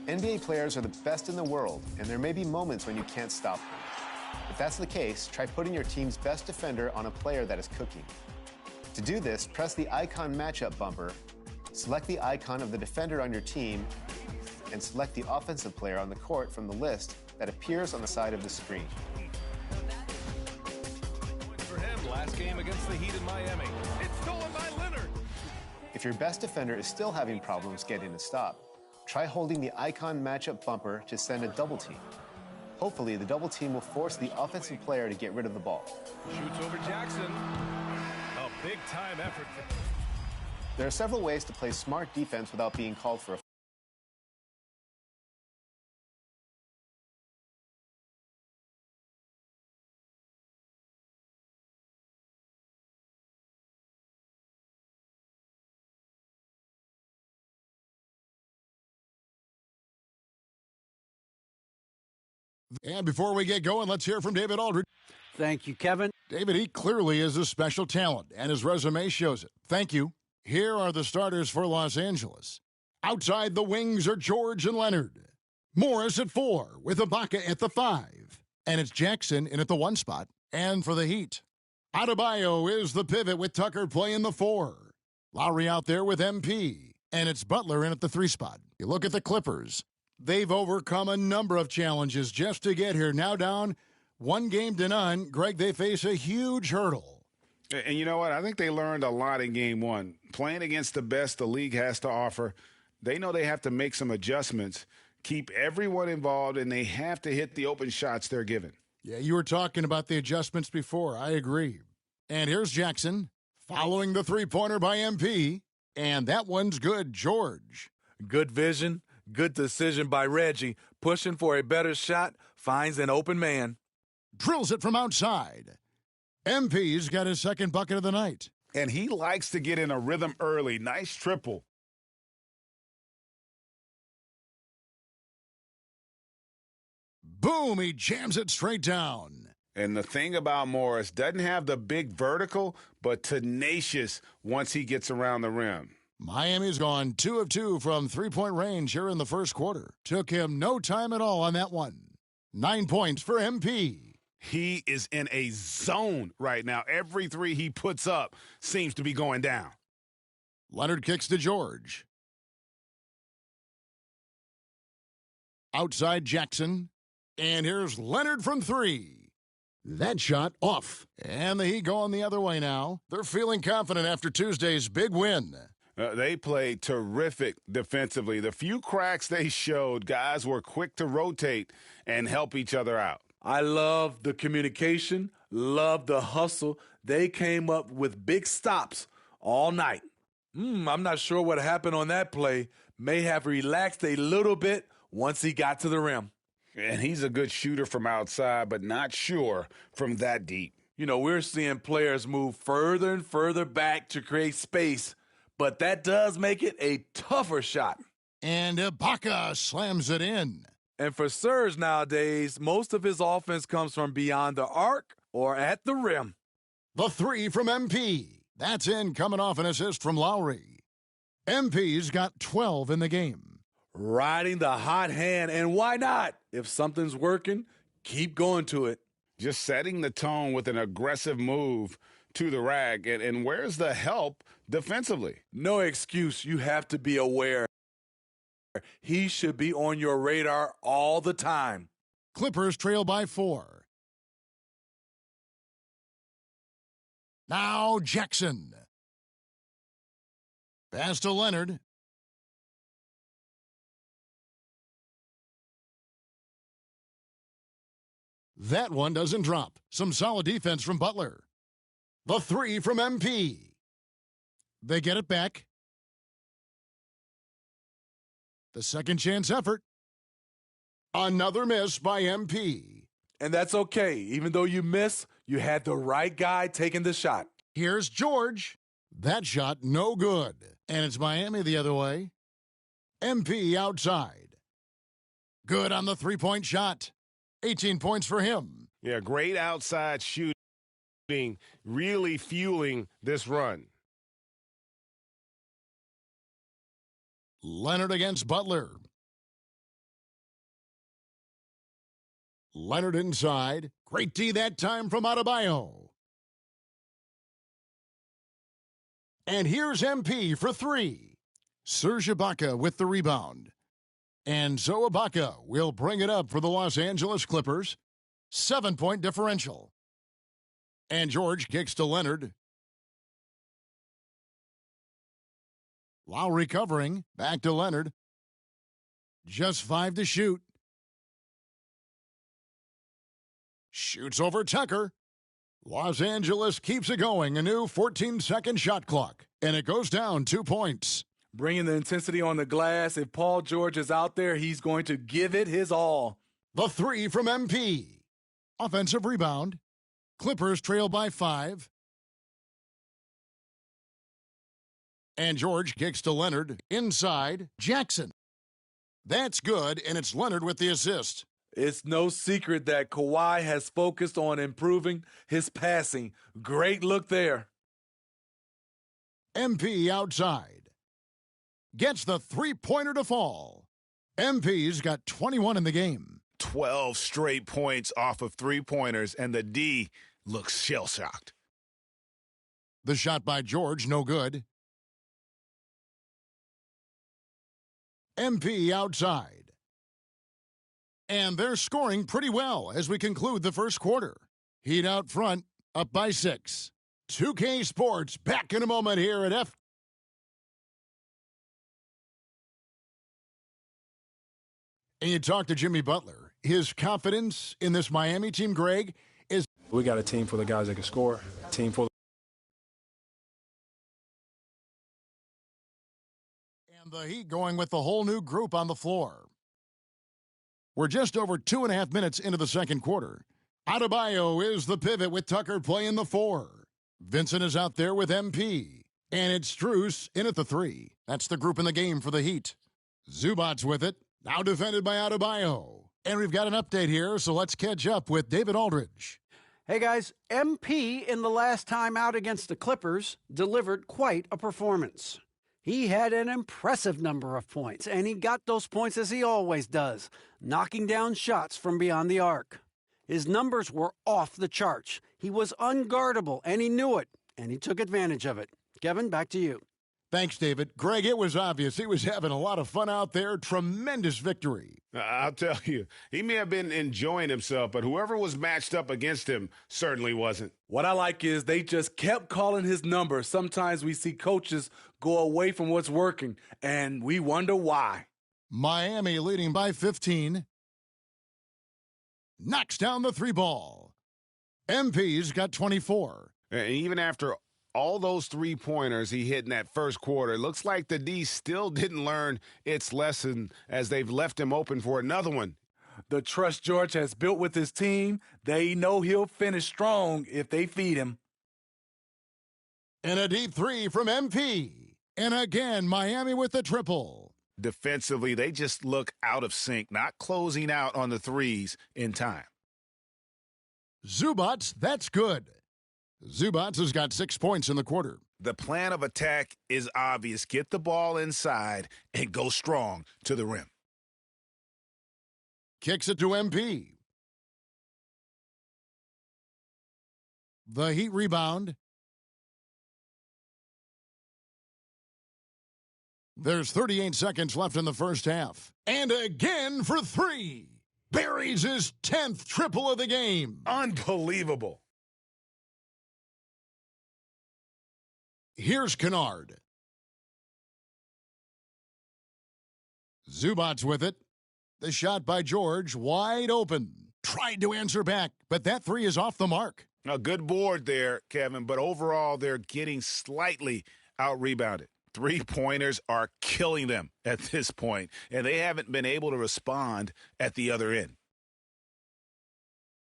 NBA players are the best in the world, and there may be moments when you can't stop them. If that's the case, try putting your team's best defender on a player that is cooking. To do this, press the icon matchup bumper, select the icon of the defender on your team, and select the offensive player on the court from the list that appears on the side of the screen. For him, last game against the Heat in Miami. It's stolen by Leonard. If your best defender is still having problems getting a stop, try holding the icon matchup bumper to send a double team. Hopefully, the double team will force the offensive player to get rid of the ball. Shoots over Jackson. A big-time effort. There are several ways to play smart defense without being called for a And before we get going, let's hear from David Aldridge. Thank you, Kevin. David, he clearly is a special talent, and his resume shows it. Thank you. Here are the starters for Los Angeles. Outside the wings are George and Leonard. Morris at 4, with Ibaka at the 5. And it's Jackson in at the 1 spot. And for the Heat, Adebayo is the pivot with Tucker playing the 4. Lowry out there with MP. And it's Butler in at the 3 spot. You look at the Clippers. They've overcome a number of challenges just to get here. Now down 1-0. Greg, they face a huge hurdle. And you know what? I think they learned a lot in game one. Playing against the best the league has to offer, they know they have to make some adjustments, keep everyone involved, and they have to hit the open shots they're given. Yeah, you were talking about the adjustments before. I agree. And here's Jackson following the three-pointer by MP. And that one's good, George. Good vision. Good decision by Reggie. Pushing for a better shot. Finds an open man. Drills it from outside. MP's got his second bucket of the night. And he likes to get in a rhythm early. Nice triple. Boom, he jams it straight down. And the thing about Morris, doesn't have the big vertical, but tenacious once he gets around the rim. Miami's gone 2 of 2 from three-point range here in the first quarter. Took him no time at all on that one. 9 points for MP. He is in a zone right now. Every three he puts up seems to be going down. Leonard kicks to George. Outside Jackson. And here's Leonard from 3. That shot off. And the Heat going the other way now. They're feeling confident after Tuesday's big win. They played terrific defensively. The few cracks they showed, guys were quick to rotate and help each other out. I love the communication, love the hustle. They came up with big stops all night. I'm not sure what happened on that play. May have relaxed a little bit once he got to the rim. And he's a good shooter from outside, but not sure from that deep. You know, we're seeing players move further and further back to create space, but that does make it a tougher shot. And Ibaka slams it in. And for Serge nowadays, most of his offense comes from beyond the arc or at the rim. The 3 from MP. That's in, coming off an assist from Lowry. MP's got 12 in the game. Riding the hot hand, and why not? If something's working, keep going to it. Just setting the tone with an aggressive move to the rack. And where's the help defensively? No excuse. You have to be aware. He should be on your radar all the time. Clippers trail by 4. Now Jackson. Pass to Leonard. That one doesn't drop. Some solid defense from Butler. The 3 from MP. They get it back. The second chance effort. Another miss by MP. And that's okay. Even though you miss, you had the right guy taking the shot. Here's George. That shot no good. And it's Miami the other way. MP outside. Good on the three-point shot. 18 points for him. Yeah, great outside shooting, really fueling this run. Leonard against Butler. Leonard inside. Great D that time from Adebayo. And here's MP for three. Serge Ibaka with the rebound. And so Ibaka will bring it up for the Los Angeles Clippers. 7-point differential. And George kicks to Leonard. Lowry covering. Back to Leonard. Just 5 to shoot. Shoots over Tucker. Los Angeles keeps it going. A new 14-second shot clock. And it goes down 2 points. Bringing the intensity on the glass. If Paul George is out there, he's going to give it his all. The three from MP. Offensive rebound. Clippers trail by 5. And George kicks to Leonard. Inside, Jackson. That's good, and it's Leonard with the assist. It's no secret that Kawhi has focused on improving his passing. Great look there. MP outside. Gets the three-pointer to fall. MP's got 21 in the game. 12 straight points off of three-pointers, and the D looks shell-shocked. The shot by George, no good. MP outside. And they're scoring pretty well as we conclude the first quarter. Heat out front, up by 6. 2K Sports back in a moment here at F. And you talk to Jimmy Butler. His confidence in this Miami team, Greg, is... We got a team full of guys that can score. A team full of... And the Heat going with the whole new group on the floor. We're just over 2.5 minutes into the second quarter. Adebayo is the pivot with Tucker playing the 4. Vincent is out there with MP. And it's Strus in at the 3. That's the group in the game for the Heat. Zubac's with it. Now defended by Adebayo. And we've got an update here, so let's catch up with David Aldridge. Hey guys, MP in the last time out against the Clippers delivered quite a performance. He had an impressive number of points, and he got those points as he always does, knocking down shots from beyond the arc. His numbers were off the charts. He was unguardable, and he knew it, and he took advantage of it. Kevin, back to you. Thanks, David. Greg, it was obvious he was having a lot of fun out there. Tremendous victory. I'll tell you, he may have been enjoying himself, but whoever was matched up against him certainly wasn't. What I like is they just kept calling his number. Sometimes we see coaches go away from what's working, and we wonder why. Miami leading by 15. Knocks down the 3 ball. MP's got 24. And even after all those three-pointers he hit in that first quarter, it looks like the D still didn't learn its lesson as they've left him open for another one. The trust George has built with his team, they know he'll finish strong if they feed him. And a deep 3 from MP. And again, Miami with the triple. Defensively, they just look out of sync, not closing out on the threes in time. Zubac's, that's good. Zubac's has got 6 points in the quarter. The plan of attack is obvious. Get the ball inside and go strong to the rim. Kicks it to MP. The Heat rebound. There's 38 seconds left in the first half. And again for 3. Buries his 10th triple of the game. Unbelievable. Here's Kennard. Zubac's with it. The shot by George, wide open. Tried to answer back, but that 3 is off the mark. A good board there, Kevin, but overall they're getting slightly out-rebounded. Three-pointers are killing them at this point, and they haven't been able to respond at the other end.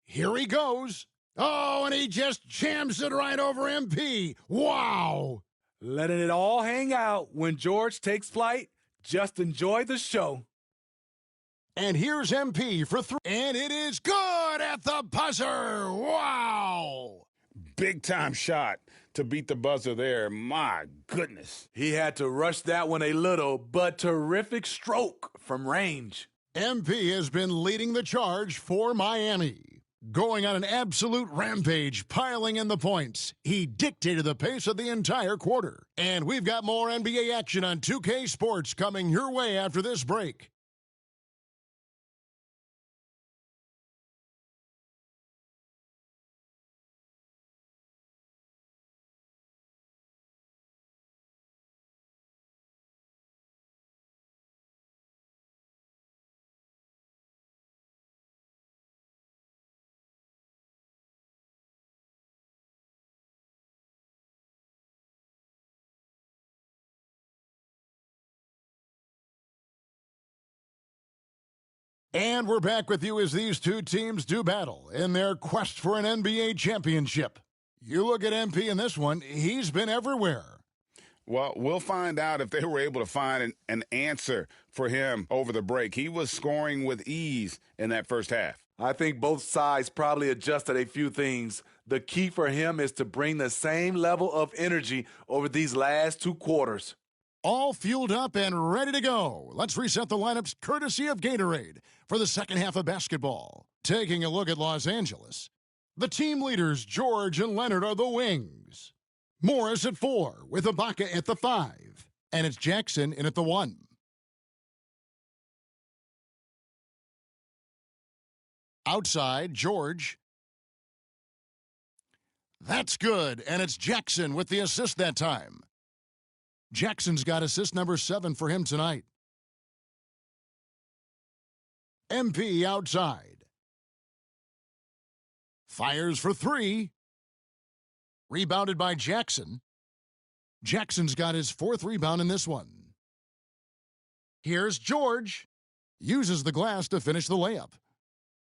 Here he goes. Oh, and he just jams it right over MP. Wow. Letting it all hang out when George takes flight. Just enjoy the show. And here's MP for 3. And it is good at the buzzer. Wow. Big-time shot to beat the buzzer there. My goodness. He had to rush that one a little, but terrific stroke from range. MP has been leading the charge for Miami. Going on an absolute rampage, piling in the points. He dictated the pace of the entire quarter. And we've got more NBA action on 2K Sports coming your way after this break. And we're back with you as these two teams do battle in their quest for an NBA championship. You look at MP in this one, he's been everywhere. Well, we'll find out if they were able to find an answer for him over the break. He was scoring with ease in that first half. I think both sides probably adjusted a few things. The key for him is to bring the same level of energy over these last two quarters. All fueled up and ready to go. Let's reset the lineups courtesy of Gatorade for the second half of basketball. Taking a look at Los Angeles. The team leaders, George and Leonard, are the wings. Morris at 4, with Ibaka at the 5. And it's Jackson in at the 1. Outside, George. That's good, and it's Jackson with the assist that time. Jackson's got assist number 7 for him tonight. MP outside. Fires for 3. Rebounded by Jackson. Jackson's got his 4th rebound in this one. Here's George. Uses the glass to finish the layup.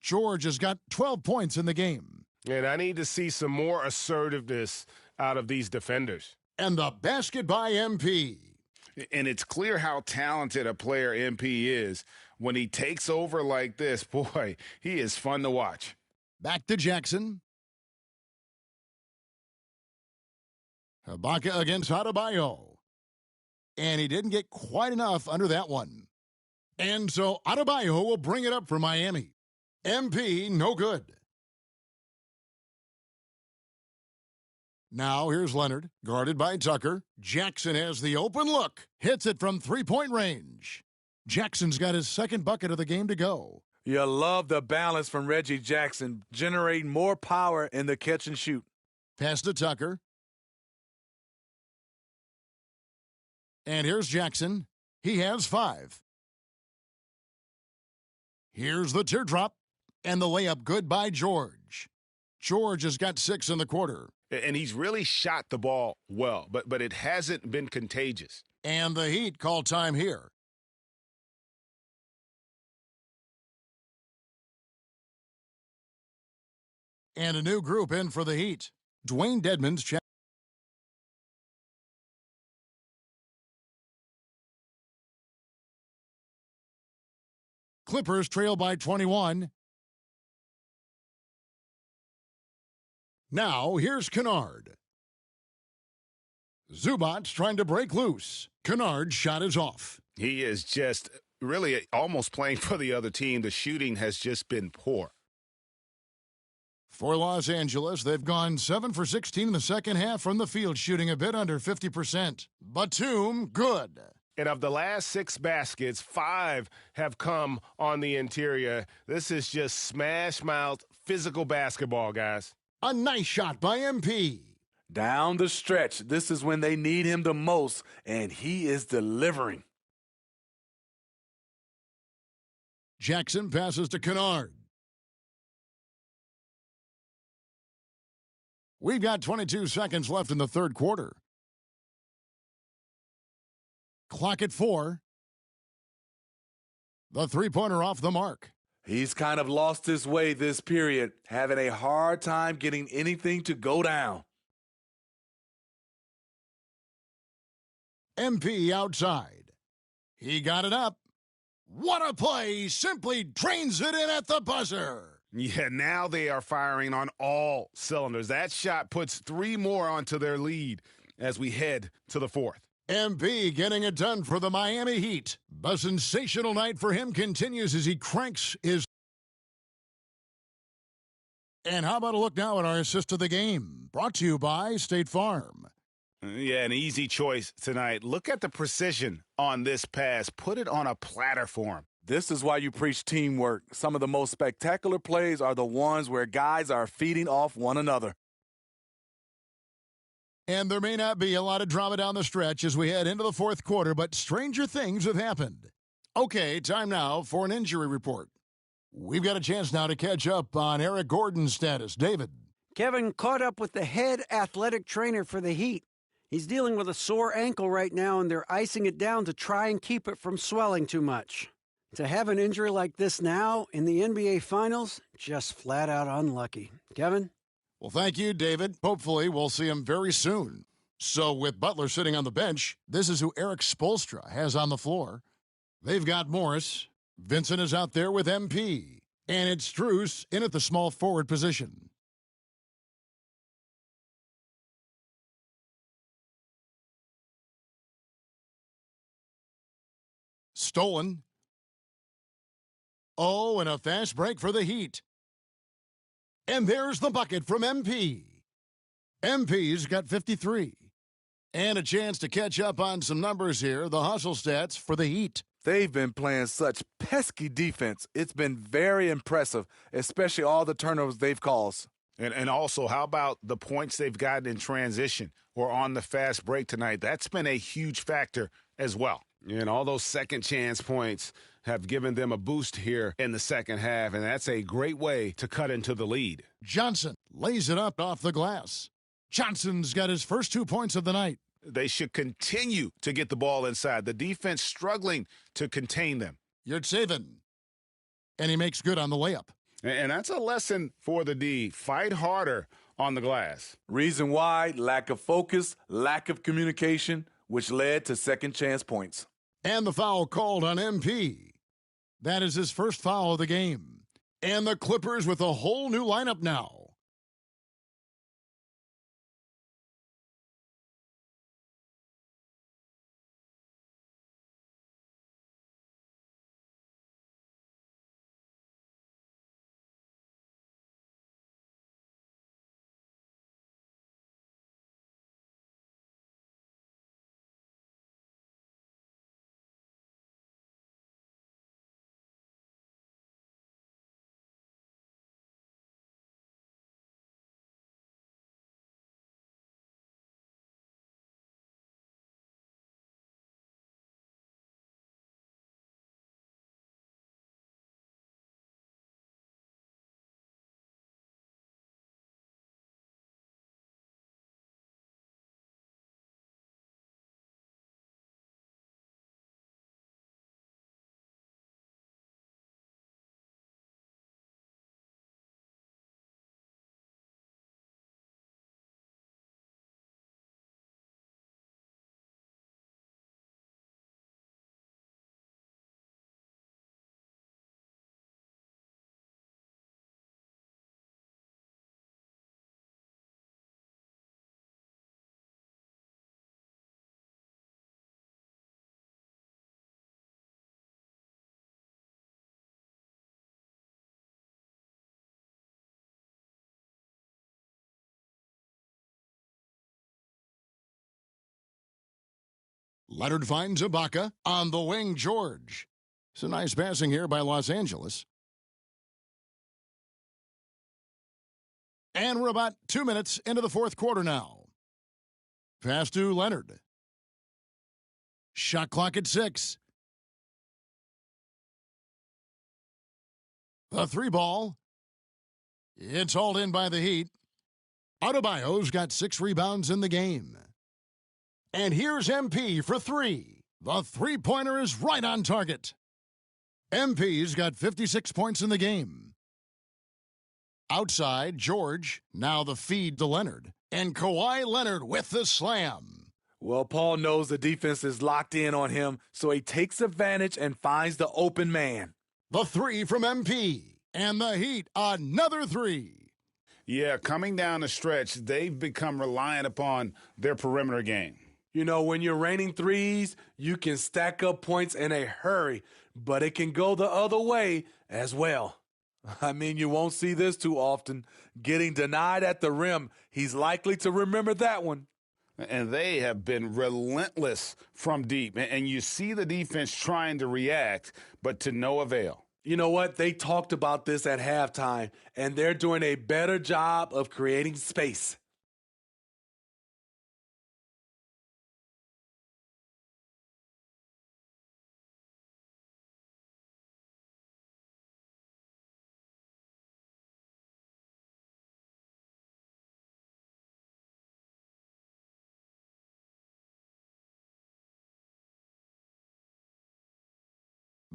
George has got 12 points in the game. And I need to see some more assertiveness out of these defenders. And the basket by MP. And it's clear how talented a player MP is. When he takes over like this, boy, he is fun to watch. Back to Jackson. Ibaka against Adebayo. And he didn't get quite enough under that one. And so Adebayo will bring it up for Miami. MP, no good. Now here's Leonard, guarded by Tucker. Jackson has the open look. Hits it from three-point range. Jackson's got his second bucket of the game to go. You love the balance from Reggie Jackson, generating more power in the catch and shoot. Pass to Tucker. And here's Jackson. He has 5. Here's the teardrop. And the layup good by George. George has got 6 in the quarter. And he's really shot the ball well, but it hasn't been contagious. And the Heat call time here. And a new group in for the Heat. Dwayne Dedmon's check. Clippers trail by 21. Now, here's Kennard. Zubac's trying to break loose. Kennard's shot is off. He is just really almost playing for the other team. The shooting has just been poor. For Los Angeles, they've gone 7 for 16 in the second half from the field, shooting a bit under 50%. Batum, good. And of the last 6 baskets, 5 have come on the interior. This is just smash-mouth physical basketball, guys. A nice shot by MP. Down the stretch, this is when they need him the most, and he is delivering. Jackson passes to Kennard. We've got 22 seconds left in the third quarter. Clock at 4. The three-pointer off the mark. He's kind of lost his way this period, having a hard time getting anything to go down. MP outside. He got it up. What a play! Simply drains it in at the buzzer. Yeah, now they are firing on all cylinders. That shot puts 3 more onto their lead as we head to the fourth. MP getting it done for the Miami Heat. The sensational night for him continues as he cranks his... And how about a look now at our assist of the game? Brought to you by State Farm. Yeah, an easy choice tonight. Look at the precision on this pass. Put it on a platter for him. This is why you preach teamwork. Some of the most spectacular plays are the ones where guys are feeding off one another. And there may not be a lot of drama down the stretch as we head into the fourth quarter, but stranger things have happened. Okay, time now for an injury report. We've got a chance now to catch up on Eric Gordon's status. David. Kevin caught up with the head athletic trainer for the Heat. He's dealing with a sore ankle right now, and they're icing it down to try and keep it from swelling too much. To have an injury like this now in the NBA Finals, just flat out unlucky. Kevin? Well, thank you, David. Hopefully, we'll see him very soon. So, with Butler sitting on the bench, this is who Eric Spoelstra has on the floor. They've got Morris. Vincent is out there with MP. And it's Strus in at the small forward position. Stolen. Oh, and a fast break for the Heat. And there's the bucket from MP. MP's got 53. And a chance to catch up on some numbers here, the hustle stats for the Heat. They've been playing such pesky defense. It's been very impressive, especially all the turnovers they've caused. And also, how about the points they've gotten in transition or on the fast break tonight? That's been a huge factor as well. And all those second chance points have given them a boost here in the second half, and that's a great way to cut into the lead. Johnson lays it up off the glass. Johnson's got his first 2 points of the night. They should continue to get the ball inside. The defense struggling to contain them. Yurtseven. And he makes good on the layup. And that's a lesson for the D. Fight harder on the glass. Reason why: lack of focus, lack of communication, which led to second chance points. And the foul called on MP. That is his first foul of the game. And the Clippers with a whole new lineup now. Leonard finds Ibaka on the wing, George. It's a nice passing here by Los Angeles. And we're about 2 minutes into the fourth quarter now. Pass to Leonard. Shot clock at 6. The three ball. It's hauled in by the Heat. Adebayo's got 6 rebounds in the game. And here's MP for 3. The three-pointer is right on target. MP's got 56 points in the game. Outside, George, now the feed to Leonard. And Kawhi Leonard with the slam. Well, Paul knows the defense is locked in on him, so he takes advantage and finds the open man. The 3 from MP. And the Heat, another 3. Yeah, coming down the stretch, they've become reliant upon their perimeter game. You know, when you're raining threes, you can stack up points in a hurry, but it can go the other way as well. I mean, you won't see this too often. Getting denied at the rim, he's likely to remember that one. And they have been relentless from deep. And you see the defense trying to react, but to no avail. You know what? They talked about this at halftime, and they're doing a better job of creating space.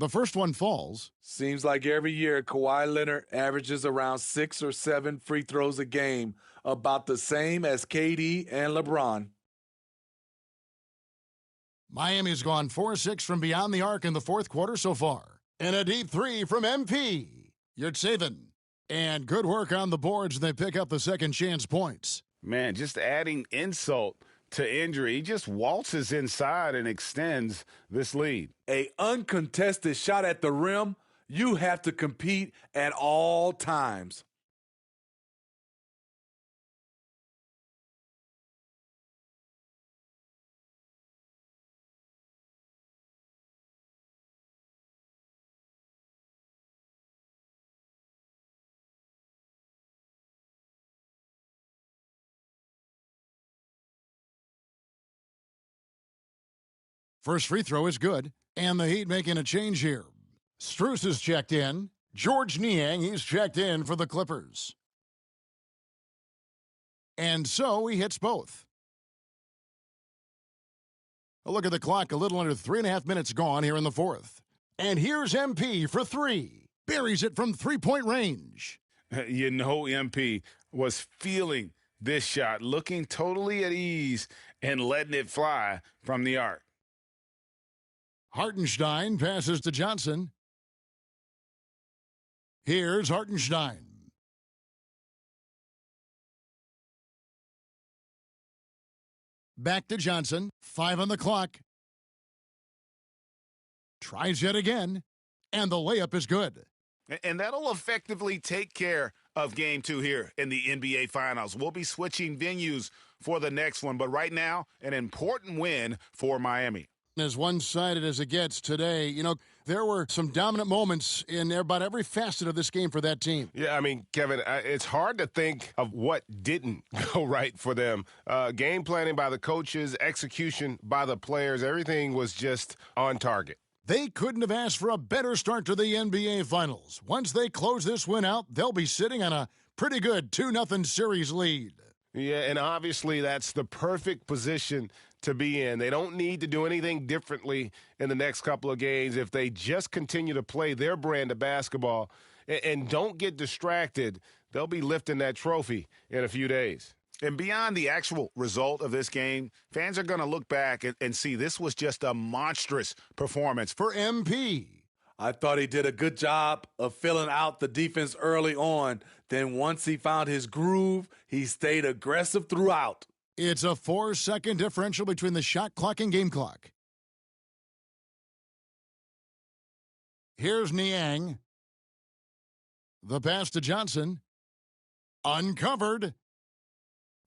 The first one falls. Seems like every year Kawhi Leonard averages around 6 or 7 free throws a game, about the same as KD and LeBron. Miami's gone 4-6 from beyond the arc in the fourth quarter so far. And a deep three from MP. Yurtseven. And good work on the boards, and they pick up the second chance points. Man, just adding insult to injury. He just waltzes inside and extends this lead. A uncontested shot at the rim, you have to compete at all times. First free throw is good, and the Heat making a change here. Strus is checked in. George Niang, he's checked in for the Clippers. And so he hits both. A look at the clock, a little under 3.5 minutes gone here in the fourth. And here's MP for three. Buries it from three-point range. You know MP was feeling this shot, looking totally at ease and letting it fly from the arc. Hartenstein passes to Johnson. Here's Hartenstein. Back to Johnson. 5 on the clock. Tries yet again. And the layup is good. And that'll effectively take care of game 2 here in the NBA Finals. We'll be switching venues for the next one. But right now, an important win for Miami. As one-sided as it gets today, you know, there were some dominant moments in about every facet of this game for that team. Yeah, I mean, Kevin, it's hard to think of what didn't go right for them. Game planning by the coaches, execution by the players, everything was just on target. They couldn't have asked for a better start to the NBA Finals. Once they close this win out, they'll be sitting on a pretty good 2-0 series lead. Yeah, and obviously that's the perfect position to be in. They don't need to do anything differently in the next couple of games if they just continue to play their brand of basketball and don't get distracted. They'll be lifting that trophy in a few days. And beyond the actual result of this game, fans are going to look back and see this was just a monstrous performance for MP. I thought he did a good job of filling out the defense early on. Then once he found his groove, he stayed aggressive throughout. It's a 4-second differential between the shot clock and game clock. Here's Niang. The pass to Johnson. Uncovered.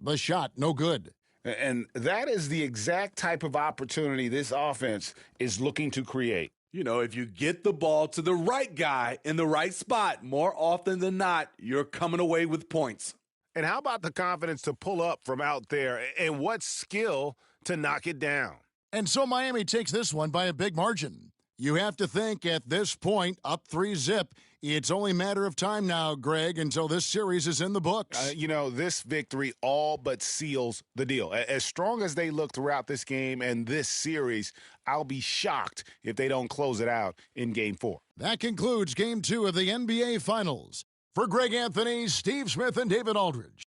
The shot, no good. And that is the exact type of opportunity this offense is looking to create. You know, if you get the ball to the right guy in the right spot, more often than not, you're coming away with points. And how about the confidence to pull up from out there, and what skill to knock it down? And so Miami takes this one by a big margin. You have to think at this point, up 3-zip, it's only a matter of time now, Greg, until this series is in the books. You know, this victory all but seals the deal. As strong as they look throughout this game and this series, I'll be shocked if they don't close it out in Game 4. That concludes Game 2 of the NBA Finals. For Greg Anthony, Steve Smith, and David Aldridge.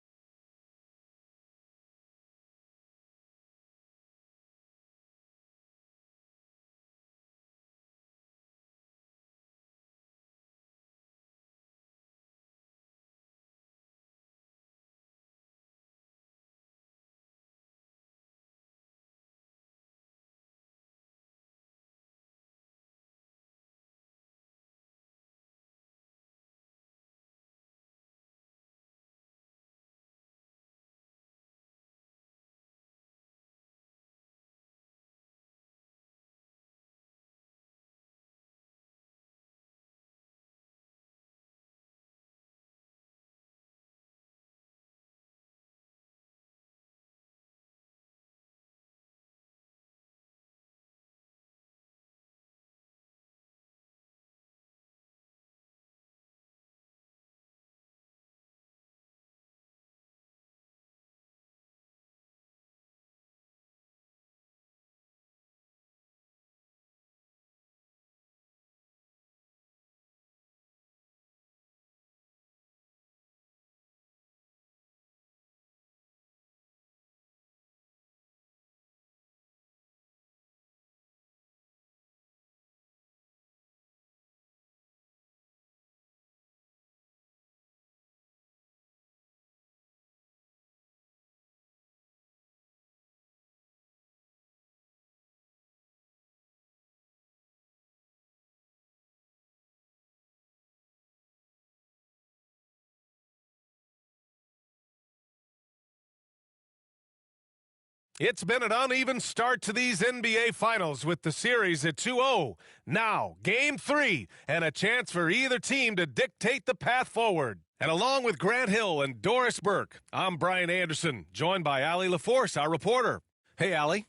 It's been an uneven start to these NBA Finals with the series at 2-0. Now, Game 3, and a chance for either team to dictate the path forward. And along with Grant Hill and Doris Burke, I'm Brian Anderson, joined by Allie LaForce, our reporter. Hey, Allie.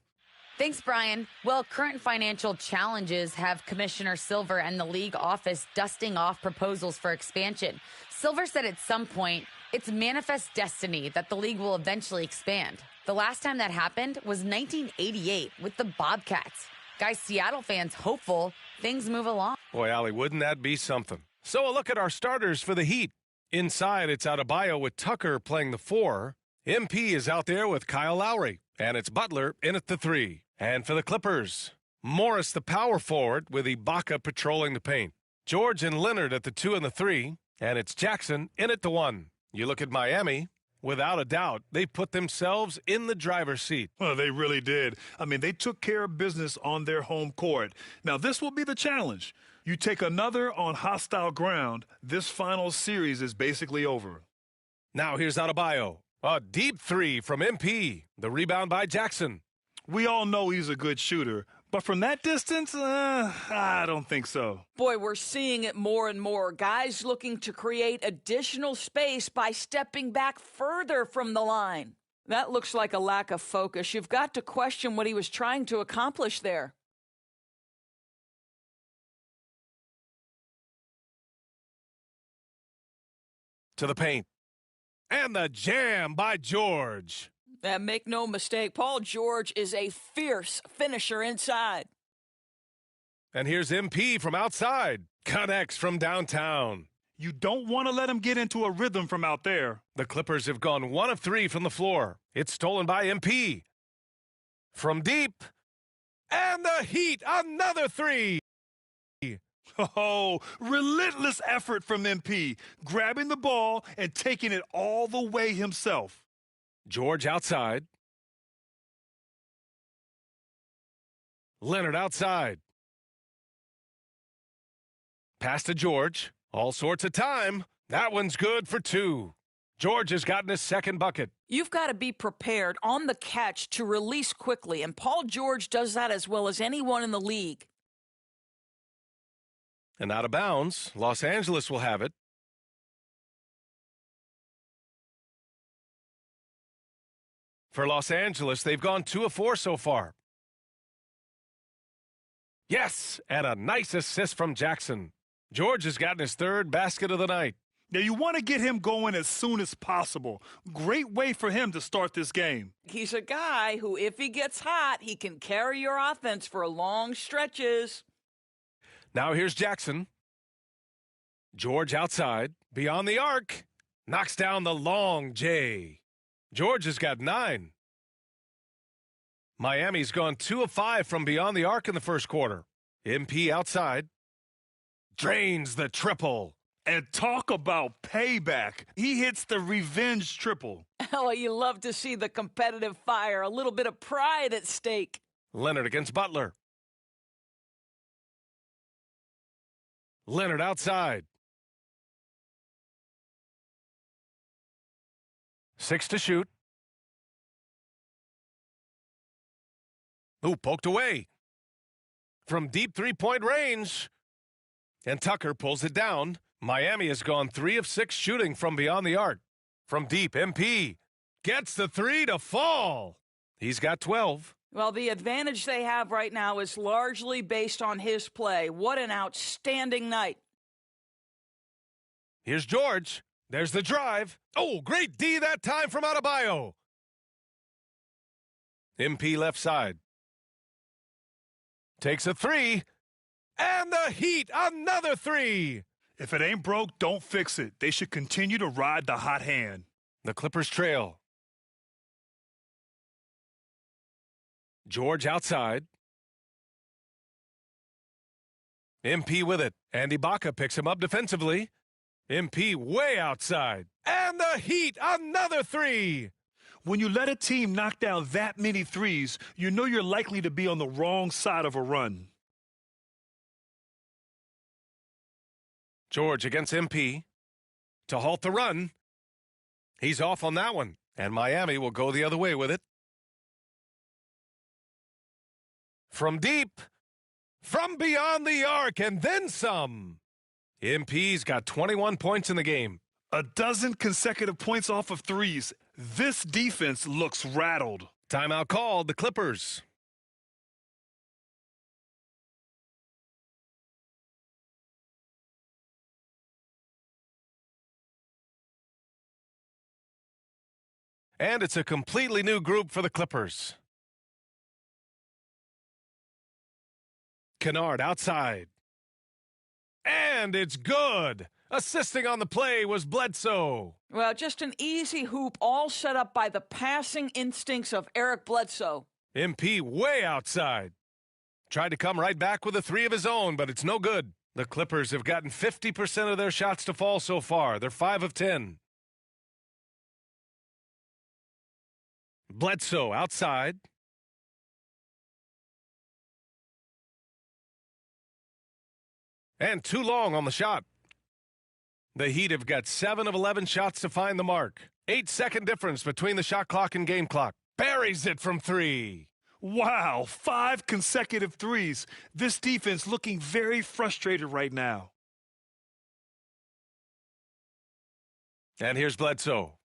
Thanks, Brian. Well, current financial challenges have Commissioner Silver and the league office dusting off proposals for expansion. Silver said at some point, it's manifest destiny that the league will eventually expand. The last time that happened was 1988 with the Bobcats. Guys, Seattle fans hopeful things move along. Boy, Allie, wouldn't that be something? So a look at our starters for the Heat. Inside, it's Adebayo with Tucker playing the 4. MP is out there with Kyle Lowry, and it's Butler in at the 3. And for the Clippers, Morris the power forward with Ibaka patrolling the paint. George and Leonard at the 2 and the 3, and it's Jackson in at the 1. You look at Miami. Without a doubt, they put themselves in the driver's seat. Well, they really did. I mean, they took care of business on their home court. Now, this will be the challenge. You take another on hostile ground, this final series is basically over. Now here's Adebayo. A deep 3 from MP. The rebound by Jackson. We all know he's a good shooter, but from that distance, I don't think so. Boy, we're seeing it more and more. Guys looking to create additional space by stepping back further from the line. That looks like a lack of focus. You've got to question what he was trying to accomplish there. To the paint. And the jam by George. And make no mistake, Paul George is a fierce finisher inside. And here's MP from outside. Connects from downtown. You don't want to let him get into a rhythm from out there. The Clippers have gone 1 of 3 from the floor. It's stolen by MP. From deep. And the Heat, another 3. Oh, relentless effort from MP, grabbing the ball and taking it all the way himself. George outside. Leonard outside. Pass to George. All sorts of time. That one's good for 2. George has gotten his second bucket. You've got to be prepared on the catch to release quickly, and Paul George does that as well as anyone in the league. And out of bounds, Los Angeles will have it. For Los Angeles, they've gone 2 of 4 so far. Yes, and a nice assist from Jackson. George has gotten his 3rd basket of the night. Now, you want to get him going as soon as possible. Great way for him to start this game. He's a guy who, if he gets hot, he can carry your offense for long stretches. Now here's Jackson. George outside, beyond the arc. Knocks down the long J. George has got 9. Miami's gone 2 of 5 from beyond the arc in the first quarter. MP outside. Drains the triple. And talk about payback. He hits the revenge triple. Oh, you love to see the competitive fire. A little bit of pride at stake. Leonard against Butler. Leonard outside. 6 to shoot. Ooh, poked away. From deep 3-point range. And Tucker pulls it down. Miami has gone 3 of 6 shooting from beyond the arc. From deep, MP gets the 3 to fall. He's got 12. Well, the advantage they have right now is largely based on his play. What an outstanding night. Here's George. There's the drive. Oh, great D that time from Adebayo. MP left side. Takes a 3. And the Heat, another 3. If it ain't broke, don't fix it. They should continue to ride the hot hand. The Clippers trail. George outside. MP with it. And Ibaka picks him up defensively. MP way outside. And the Heat, another 3. When you let a team knock down that many threes, you know you're likely to be on the wrong side of a run. George against MP to halt the run. He's off on that one, and Miami will go the other way with it. from deep, from beyond the arc, and then some. MP's got 21 points in the game. A dozen consecutive points off of threes. This defense looks rattled. Timeout called, the Clippers. And it's a completely new group for the Clippers. Kennard outside. And it's good. Assisting on the play was Bledsoe. Well, just an easy hoop, all set up by the passing instincts of Eric Bledsoe. MP way outside. Tried to come right back with a three of his own, but it's no good. The Clippers have gotten 50% of their shots to fall so far. They're 5 of 10. Bledsoe outside. And too long on the shot. The Heat have got 7 of 11 shots to find the mark. 8-second difference between the shot clock and game clock. Buries it from 3. Wow, 5 consecutive threes. This defense looking very frustrated right now. And here's Bledsoe.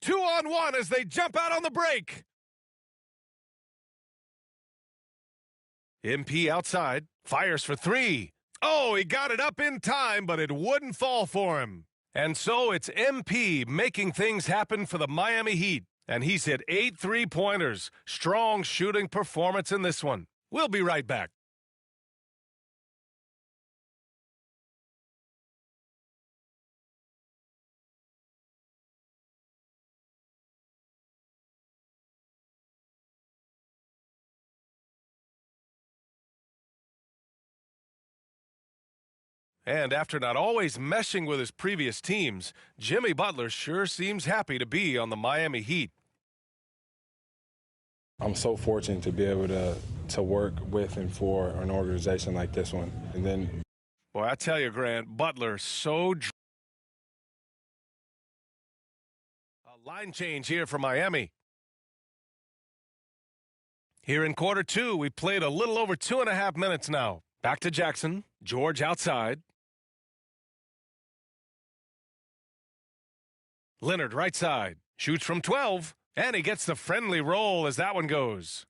Two-on-one as they jump out on the break. MP outside, fires for 3. Oh, he got it up in time, but it wouldn't fall for him. And so it's MP making things happen for the Miami Heat. And he's hit 8 3-pointers. Strong shooting performance in this one. We'll be right back. And after not always meshing with his previous teams, Jimmy Butler sure seems happy to be on the Miami Heat. I'm so fortunate to be able to work with and for an organization like this one. And then, boy, I tell you, Grant, Butler so a line change here for Miami. Here in quarter 2, we played a little over 2.5 minutes now. Back to Jackson. George outside. Leonard right side. Shoots from 12. And he gets the friendly roll as that one goes.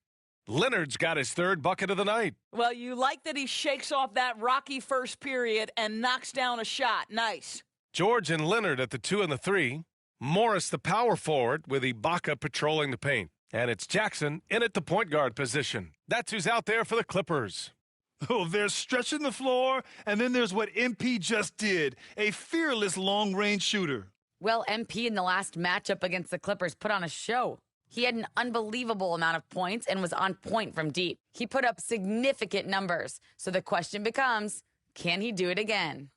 Leonard's got his 3rd bucket of the night. Well, you like that he shakes off that rocky first period and knocks down a shot. Nice. George and Leonard at the 2 and the 3. Morris the power forward with Ibaka patrolling the paint. And it's Jackson in at the point guard position. That's who's out there for the Clippers. Oh, they're stretching the floor, and then there's what MP just did, a fearless long-range shooter. Well, MP in the last matchup against the Clippers put on a show. He had an unbelievable amount of points and was on point from deep. He put up significant numbers. So the question becomes, can he do it again?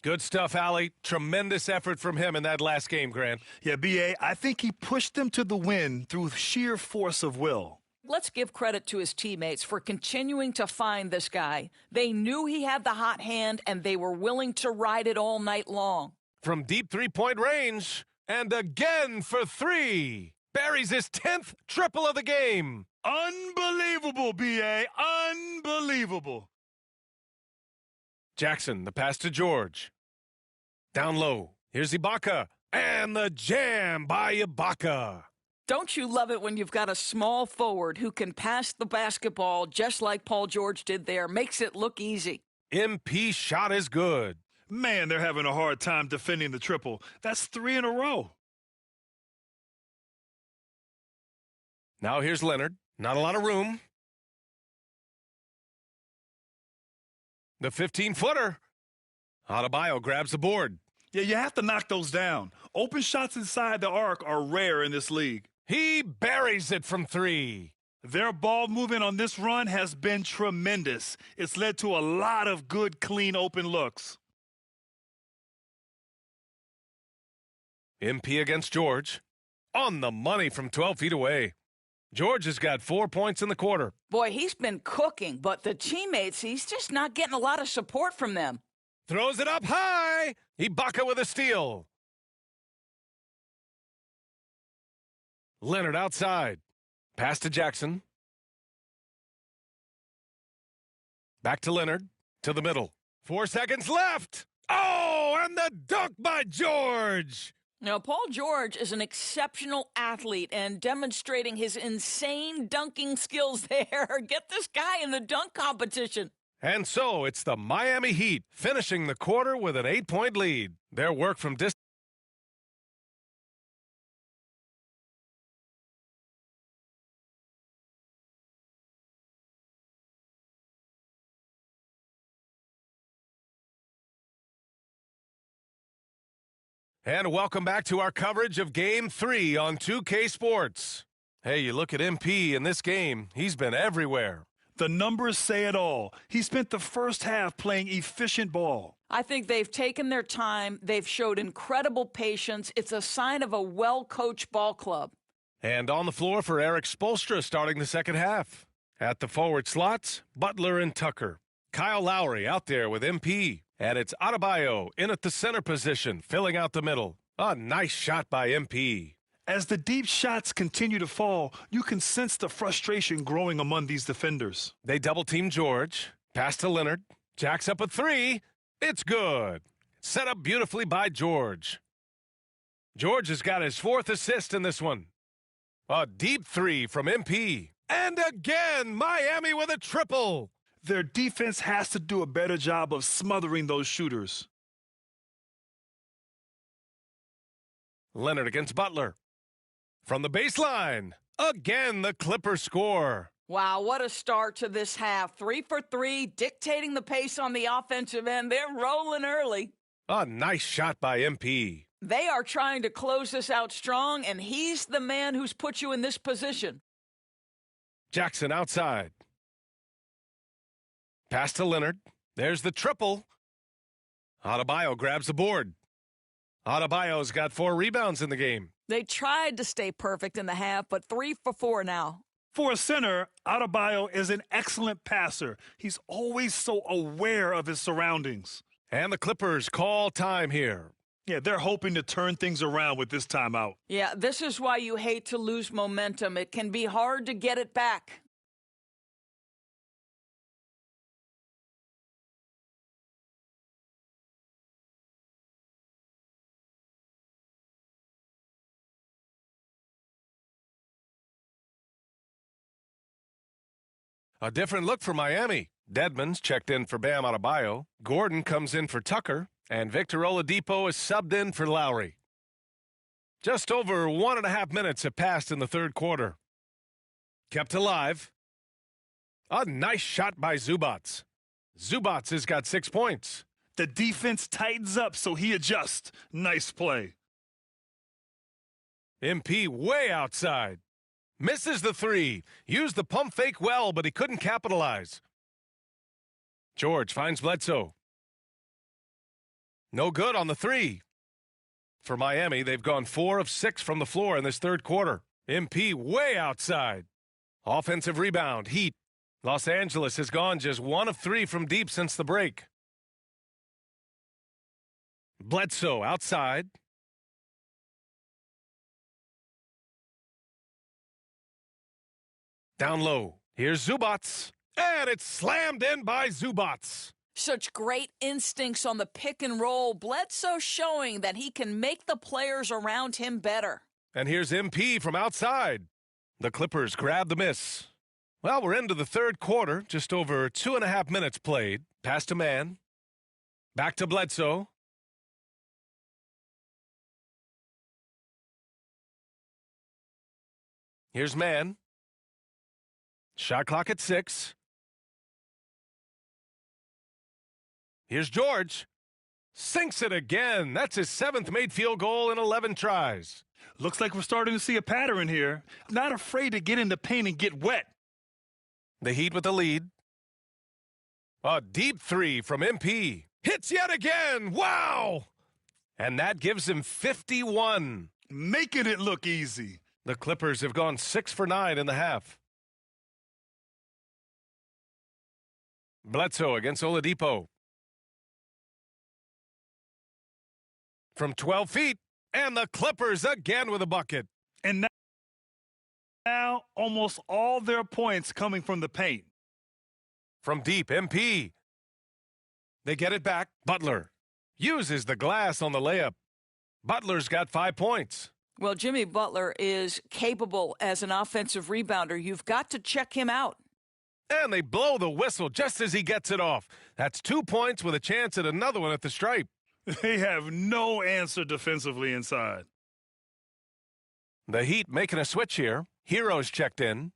Good stuff, Allie. Tremendous effort from him in that last game, Grant. Yeah, B.A., I think he pushed them to the win through sheer force of will. Let's give credit to his teammates for continuing to find this guy. They knew he had the hot hand, and they were willing to ride it all night long. From deep 3-point range, and again for 3. Buries his 10th triple of the game. Unbelievable, B.A., unbelievable. Jackson, the pass to George. Down low. Here's Ibaka. And the jam by Ibaka. Don't you love it when you've got a small forward who can pass the basketball just like Paul George did there? Makes it look easy. MP shot is good. Man, they're having a hard time defending the triple. That's 3 in a row. Now here's Leonard. Not a lot of room. The 15-footer. Adebayo grabs the board. Yeah, you have to knock those down. Open shots inside the arc are rare in this league. He buries it from 3. Their ball movement on this run has been tremendous. It's led to a lot of good, clean, open looks. MP against George. On the money from 12 feet away. George has got 4 points in the quarter. Boy, he's been cooking, but the teammates, he's just not getting a lot of support from them. Throws it up high. Ibaka with a steal. Leonard outside. Pass to Jackson. Back to Leonard. To the middle. 4 seconds left. Oh, and the dunk by George. Now, Paul George is an exceptional athlete and demonstrating his insane dunking skills there. Get this guy in the dunk competition. And so it's the Miami Heat finishing the quarter with an 8-point lead. Their work from distance. And welcome back to our coverage of Game 3 on 2K Sports. Hey, you look at MP in this game, he's been everywhere. The numbers say it all. He spent the first half playing efficient ball. I think they've taken their time. They've showed incredible patience. It's a sign of a well-coached ball club. And on the floor for Eric Spoelstra starting the second half. At the forward slots, Butler and Tucker. Kyle Lowry out there with MP. And it's Adebayo in at the center position, filling out the middle. A nice shot by MP. As the deep shots continue to fall, you can sense the frustration growing among these defenders. They double-team George. Pass to Leonard. Jacks up a three. It's good. Set up beautifully by George. George has got his 4th assist in this one. A deep three from MP. And again, Miami with a triple. Their defense has to do a better job of smothering those shooters. Leonard against Butler. From the baseline, again the Clippers score. Wow, what a start to this half. 3 for 3, dictating the pace on the offensive end. They're rolling early. A nice shot by MP. They are trying to close this out strong, and he's the man who's put you in this position. Jackson outside. Pass to Leonard. There's the triple. Adebayo grabs the board. Adebayo's got 4 rebounds in the game. They tried to stay perfect in the half, but 3 for 4 now. For a center, Adebayo is an excellent passer. He's always so aware of his surroundings. And the Clippers call time here. Yeah, they're hoping to turn things around with this timeout. Yeah, this is why you hate to lose momentum. It can be hard to get it back. A different look for Miami. Dedmon's checked in for Bam Adebayo. Gordon comes in for Tucker. And Victor Oladipo is subbed in for Lowry. Just over 1.5 minutes have passed in the third quarter. Kept alive. A nice shot by Zubats. Zubats has got 6 points. The defense tightens up, so he adjusts. Nice play. MP way outside. Misses the three. Used the pump fake well, but he couldn't capitalize. George finds Bledsoe. No good on the three. For Miami, they've gone 4 of 6 from the floor in this third quarter. MP way outside. Offensive rebound, Heat. Los Angeles has gone just 1 of 3 from deep since the break. Bledsoe outside. Down low. Here's Zubats. And it's slammed in by Zubats. Such great instincts on the pick and roll. Bledsoe showing that he can make the players around him better. And here's MP from outside. The Clippers grab the miss. Well, we're into the third quarter. Just over 2.5 minutes played. Pass to man. Back to Bledsoe. Here's man. Shot clock at 6. Here's George. Sinks it again. That's his 7th made field goal in 11 tries. Looks like we're starting to see a pattern here. Not afraid to get in the paint and get wet. The Heat with the lead. A deep three from MP. Hits yet again. Wow! And that gives him 51. Making it look easy. The Clippers have gone 6 for 9 in the half. Bledsoe against Oladipo. from 12 feet. And the Clippers again with a bucket. And now almost all their points coming from the paint. From deep, MP. They get it back. Butler uses the glass on the layup. Butler's got 5 points. Well, Jimmy Butler is capable as an offensive rebounder. You've got to check him out. And they blow the whistle just as he gets it off. That's 2 points with a chance at another one at the stripe. They have no answer defensively inside. The Heat making a switch here. Hero's checked in.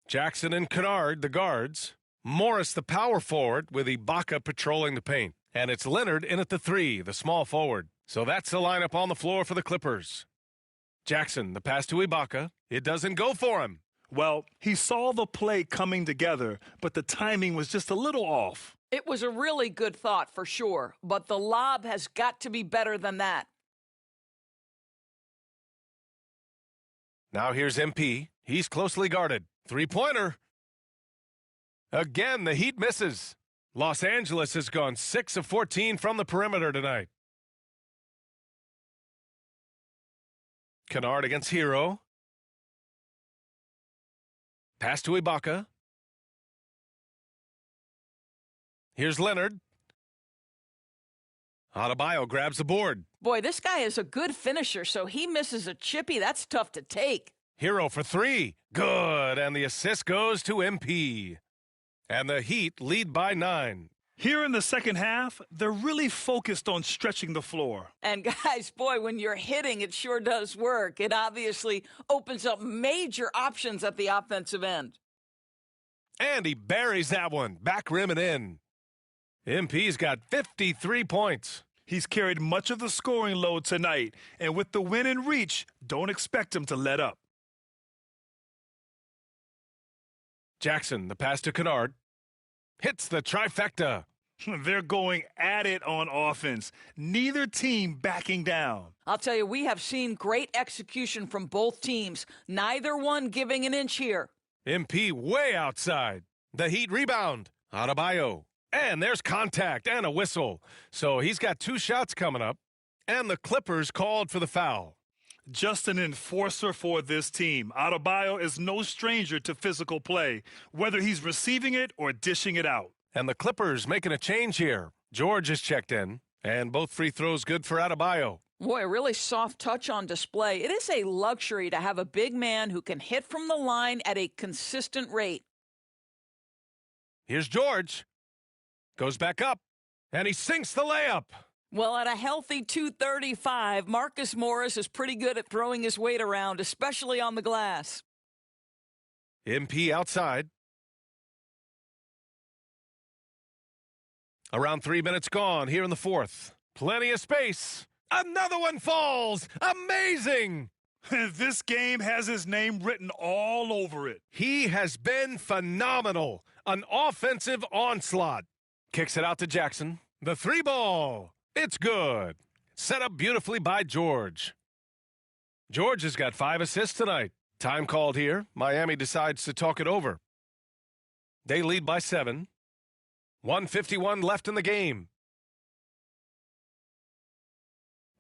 Jackson and Kennard, the guards. Morris, the power forward, with Ibaka patrolling the paint. And it's Leonard in at the 3, the small forward. So that's the lineup on the floor for the Clippers. Jackson, the pass to Ibaka. It doesn't go for him. Well, he saw the play coming together, but the timing was just a little off. It was a really good thought for sure, but the lob has got to be better than that. Now here's MP. He's closely guarded. Three-pointer. Again, the Heat misses. Los Angeles has gone 6 of 14 from the perimeter tonight. Kennard against Hero. Pass to Ibaka. Here's Leonard. Adebayo grabs the board. Boy, this guy is a good finisher, so he misses a chippy. That's tough to take. Hero for 3. Good. And the assist goes to MP. And the Heat lead by 9. Here in the second half, they're really focused on stretching the floor. And guys, boy, when you're hitting, it sure does work. It obviously opens up major options at the offensive end. And he buries that one. Back rim and in. MP's got 53 points. He's carried much of the scoring load tonight, and with the win in reach, don't expect him to let up. Jackson, the pass to Kennard. Hits the trifecta. They're going at it on offense. Neither team backing down. I'll tell you, we have seen great execution from both teams. Neither one giving an inch here. MP way outside. The Heat rebound. Adebayo. And there's contact and a whistle. So he's got 2 shots coming up. And the Clippers called for the foul. Just an enforcer for this team. Adebayo is no stranger to physical play, whether he's receiving it or dishing it out. And the Clippers making a change here. George is checked in, and both free throws good for Adebayo. Boy, a really soft touch on display. It is a luxury to have a big man who can hit from the line at a consistent rate. Here's George. Goes back up, and he sinks the layup. Well, at a healthy 235, Marcus Morris is pretty good at throwing his weight around, especially on the glass. MP outside. Around 3 minutes gone here in the fourth. Plenty of space. Another one falls. Amazing. This game has his name written all over it. He has been phenomenal. An offensive onslaught. Kicks it out to Jackson. The 3-ball. It's good. Set up beautifully by George. George has got 5 assists tonight. Time called here. Miami decides to talk it over. They lead by 7. 1:51 left in the game.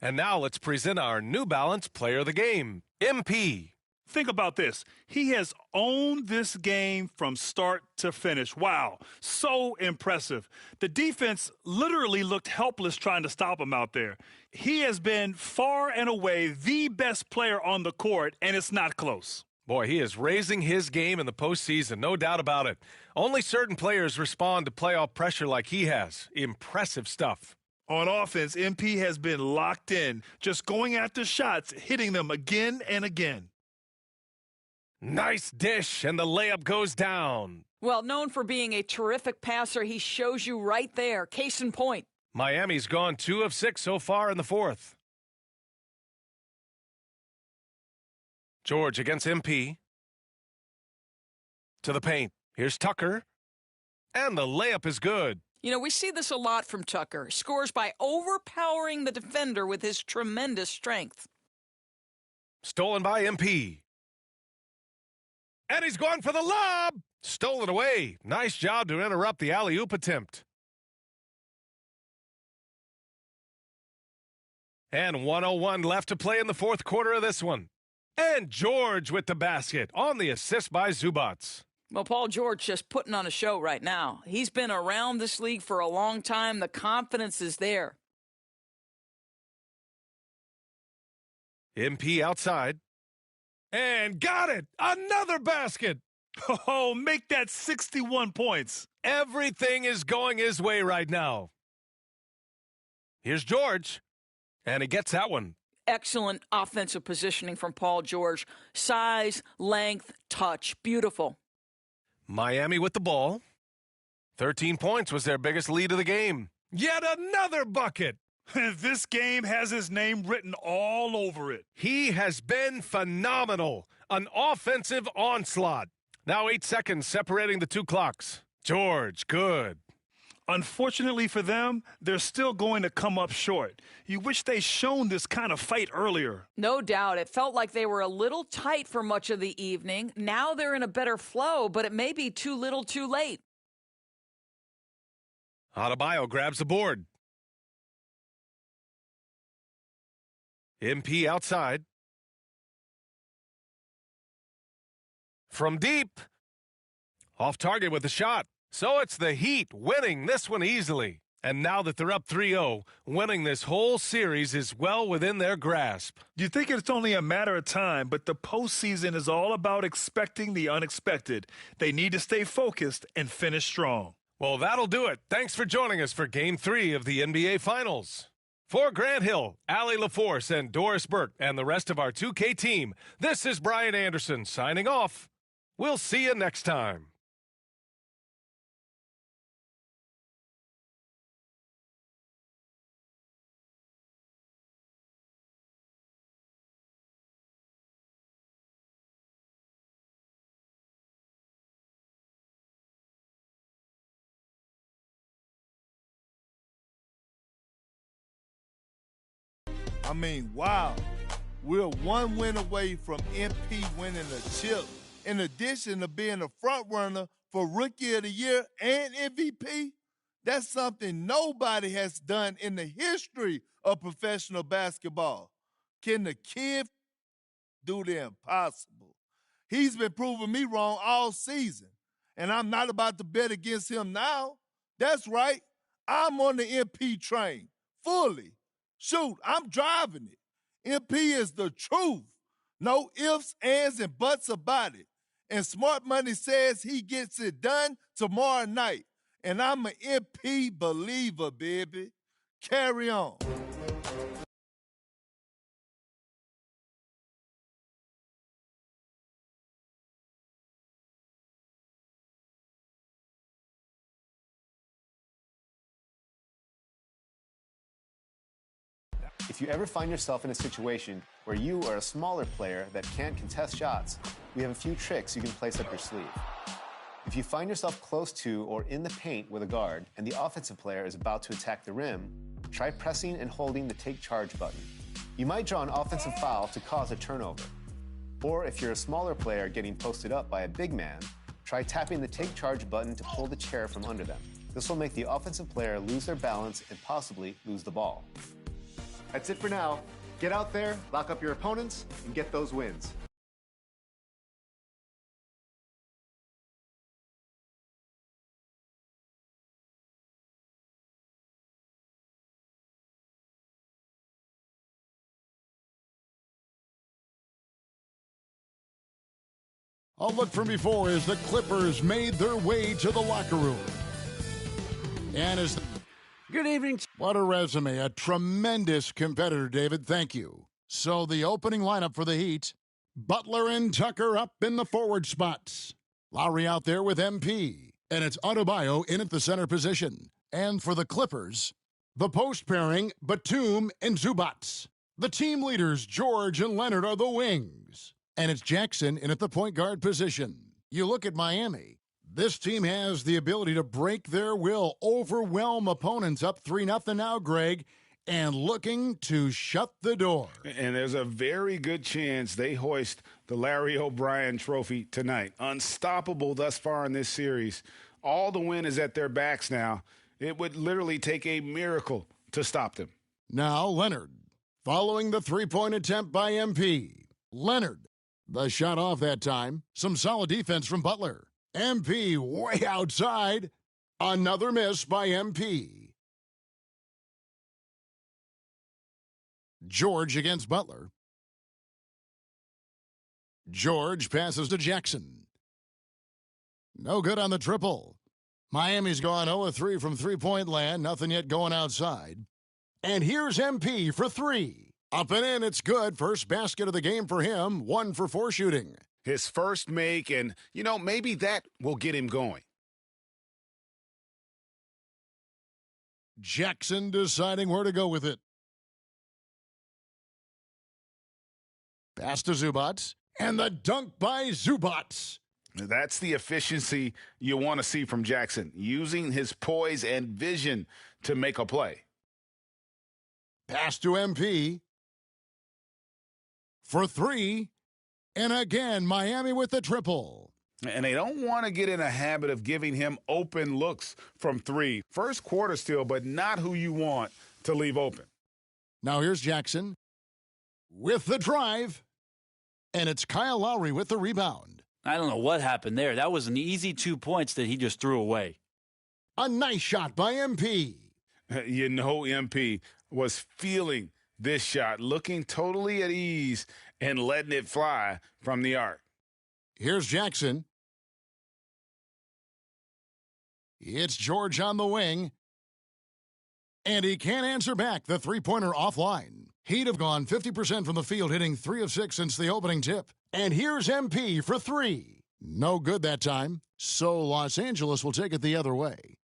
And now let's present our New Balance Player of the Game, MP. Think about this. He has owned this game from start to finish. Wow, so impressive. The defense literally looked helpless trying to stop him out there. He has been far and away the best player on the court, and it's not close. Boy, he is raising his game in the postseason, no doubt about it. Only certain players respond to playoff pressure like he has. Impressive stuff. On offense, MP has been locked in, just going after shots, hitting them again and again. Nice dish, and the layup goes down. Well, known for being a terrific passer, he shows you right there. Case in point. Miami's gone 2 of 6 so far in the fourth. George against MP. To the paint. Here's Tucker. And the layup is good. You know, we see this a lot from Tucker. Scores by overpowering the defender with his tremendous strength. Stolen by MP. And he's going for the lob. Stole it away. Nice job to interrupt the alley-oop attempt. And 1:01 left to play in the fourth quarter of this one. And George with the basket on the assist by Zubats. Well, Paul George just putting on a show right now. He's been around this league for a long time. The confidence is there. MP outside. And got it! Another basket! Oh, make that 61 points. Everything is going his way right now. Here's George. And he gets that one. Excellent offensive positioning from Paul George. Size, length, touch. Beautiful. Miami with the ball. 13 points was their biggest lead of the game. Yet another bucket. This game has his name written all over it. He has been phenomenal. An offensive onslaught. Now 8 seconds separating the two clocks. George, good. Unfortunately for them, they're still going to come up short. You wish they'd shown this kind of fight earlier. No doubt. It felt like they were a little tight for much of the evening. Now they're in a better flow, but it may be too little too late. Adebayo grabs the board. MP outside. From deep. Off target with the shot. So it's the Heat winning this one easily. And now that they're up 3-0, winning this whole series is well within their grasp. You think it's only a matter of time, but the postseason is all about expecting the unexpected. They need to stay focused and finish strong. Well, that'll do it. Thanks for joining us for Game 3 of the NBA Finals. For Grant Hill, Allie LaForce, and Doris Burke, and the rest of our 2K team, this is Brian Anderson signing off. We'll see you next time. I mean, wow. We're one win away from MP winning the chip. In addition to being a front runner for Rookie of the Year and MVP, that's something nobody has done in the history of professional basketball. Can the kid do the impossible? He's been proving me wrong all season, and I'm not about to bet against him now. That's right. I'm on the MP train, fully. Shoot, I'm driving it. MP is the truth. No ifs, ands, and buts about it. And Smart Money says he gets it done tomorrow night. And I'm an MP believer, baby. Carry on. If you ever find yourself in a situation where you are a smaller player that can't contest shots, we have a few tricks you can place up your sleeve. If you find yourself close to or in the paint with a guard and the offensive player is about to attack the rim, try pressing and holding the take charge button. You might draw an offensive foul to cause a turnover. Or if you're a smaller player getting posted up by a big man, try tapping the take charge button to pull the chair from under them. This will make the offensive player lose their balance and possibly lose the ball. That's it for now. Get out there, lock up your opponents, and get those wins. A look from before as the Clippers made their way to the locker room. And as Good evening. What a resume. A tremendous competitor, David. Thank you. So the opening lineup for the Heat, Butler and Tucker up in the forward spots. Lowry out there with MP. And it's Adebayo in at the center position. And for the Clippers, the post pairing, Batum and Zubats. The team leaders, George and Leonard, are the wings. And it's Jackson in at the point guard position. You look at Miami. This team has the ability to break their will, overwhelm opponents up 3-0 now, Greg, and looking to shut the door. And there's a very good chance they hoist the the Larry O'Brien Trophy tonight. Unstoppable thus far in this series. All the win is at their backs now. It would literally take a miracle to stop them. Now Leonard, following the three-point attempt by MP. Leonard, the shot off that time. Some solid defense from Butler. MP way outside. Another miss by MP. George against Butler. George passes to Jackson. No good on the triple. Miami's gone 0-3 from three-point land. Nothing yet going outside. And here's MP for three. Up and in, it's good. First basket of the game for him. 1 for 4 shooting. His first make, and, maybe that will get him going. Jackson deciding where to go with it. Pass to Zubats. And the dunk by Zubats. That's the efficiency you want to see from Jackson, using his poise and vision to make a play. Pass to MP. For three. And again, Miami with the triple. And they don't want to get in a habit of giving him open looks from three. First quarter still, but not who you want to leave open. Now here's Jackson with the drive. And it's Kyle Lowry with the rebound. I don't know what happened there. That was an easy 2 points that he just threw away. A nice shot by MP. MP was feeling this shot, looking totally at ease and letting it fly from the arc. Here's Jackson. It's George on the wing. And he can't answer back. The three-pointer offline. He'd have gone 50% from the field, hitting 3 of 6 since the opening tip. And here's MP for three. No good that time. So Los Angeles will take it the other way.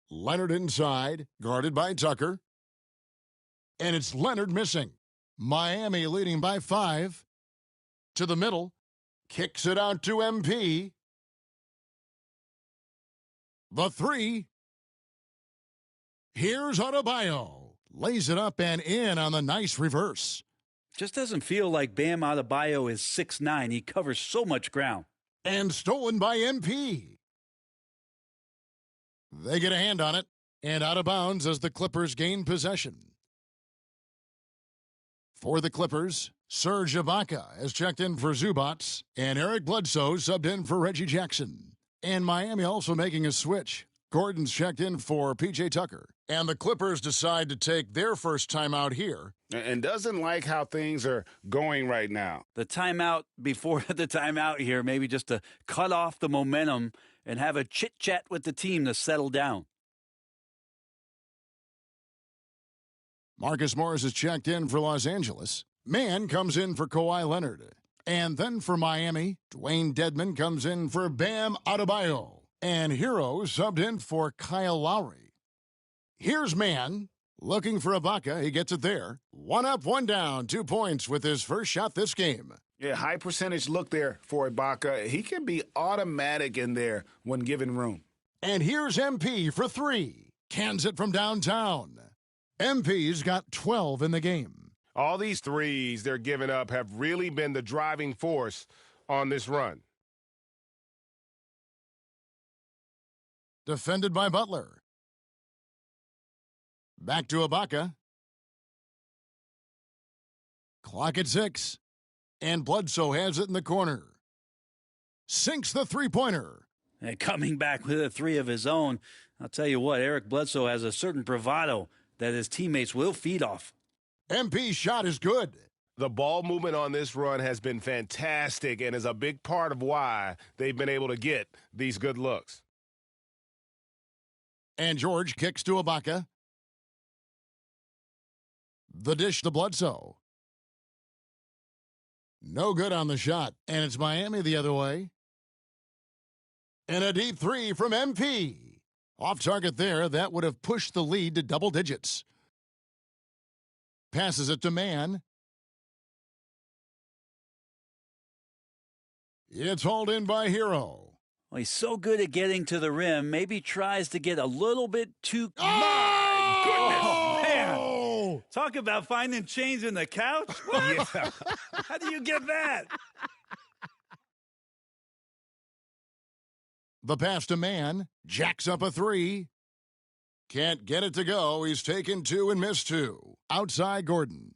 Leonard inside, guarded by Tucker. And it's Leonard missing. Miami leading by 5. To the middle. Kicks it out to MP. The three. Here's Adebayo. Lays it up and in on the nice reverse. Just doesn't feel like Bam Adebayo is 6'9". He covers so much ground. And stolen by MP. They get a hand on it. And out of bounds as the Clippers gain possession. For the Clippers, Serge Ibaka has checked in for Zubats. And Eric Bledsoe subbed in for Reggie Jackson. And Miami also making a switch. Gordon's checked in for P.J. Tucker. And the Clippers decide to take their first timeout here. And doesn't like how things are going right now. The timeout before the timeout here, maybe just to cut off the momentum and have a chit-chat with the team to settle down. Marcus Morris is checked in for Los Angeles. Mann comes in for Kawhi Leonard. And then for Miami, Dwayne Dedmon comes in for Bam Adebayo. And Hero subbed in for Kyle Lowry. Here's Mann looking for Ibaka. He gets it there. 1 up, 1 down, 2 points with his first shot this game. Yeah, high percentage look there for Ibaka. He can be automatic in there when given room. And here's MP for three. Cans it from downtown. MP's got 12 in the game. All these threes they're giving up have really been the driving force on this run. Defended by Butler. Back to Ibaka. Clock at 6. And Bledsoe has it in the corner. Sinks the three-pointer. And coming back with a 3 of his own. I'll tell you what, Eric Bledsoe has a certain bravado that his teammates will feed off. MP's shot is good. The ball movement on this run has been fantastic and is a big part of why they've been able to get these good looks. And George kicks to Ibaka. The dish to Bledsoe. No good on the shot. And it's Miami the other way. And a deep 3 from MP. Off target there. That would have pushed the lead to double digits. Passes it to Mann. It's hauled in by Hero. Well, he's so good at getting to the rim. Maybe tries to get a little bit too... Oh! My goodness, man! Whoa, talk about finding change in the couch. What? Yeah. How do you get that? The pass to Man. Jacks up a three. Can't get it to go. He's taken two and missed two. Outside Gordon.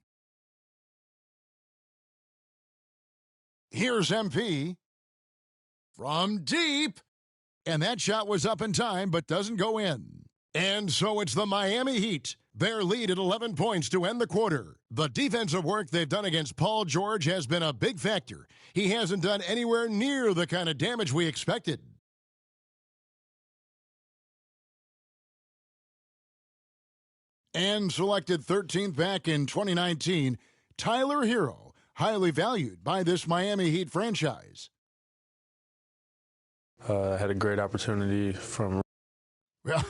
Here's MP. From deep. And that shot was up in time, but doesn't go in. And so it's the Miami Heat. Their lead at 11 points to end the quarter. The defensive work they've done against Paul George has been a big factor. He hasn't done anywhere near the kind of damage we expected. And selected 13th back in 2019, Tyler Hero, highly valued by this Miami Heat franchise. I had a great opportunity from... Well,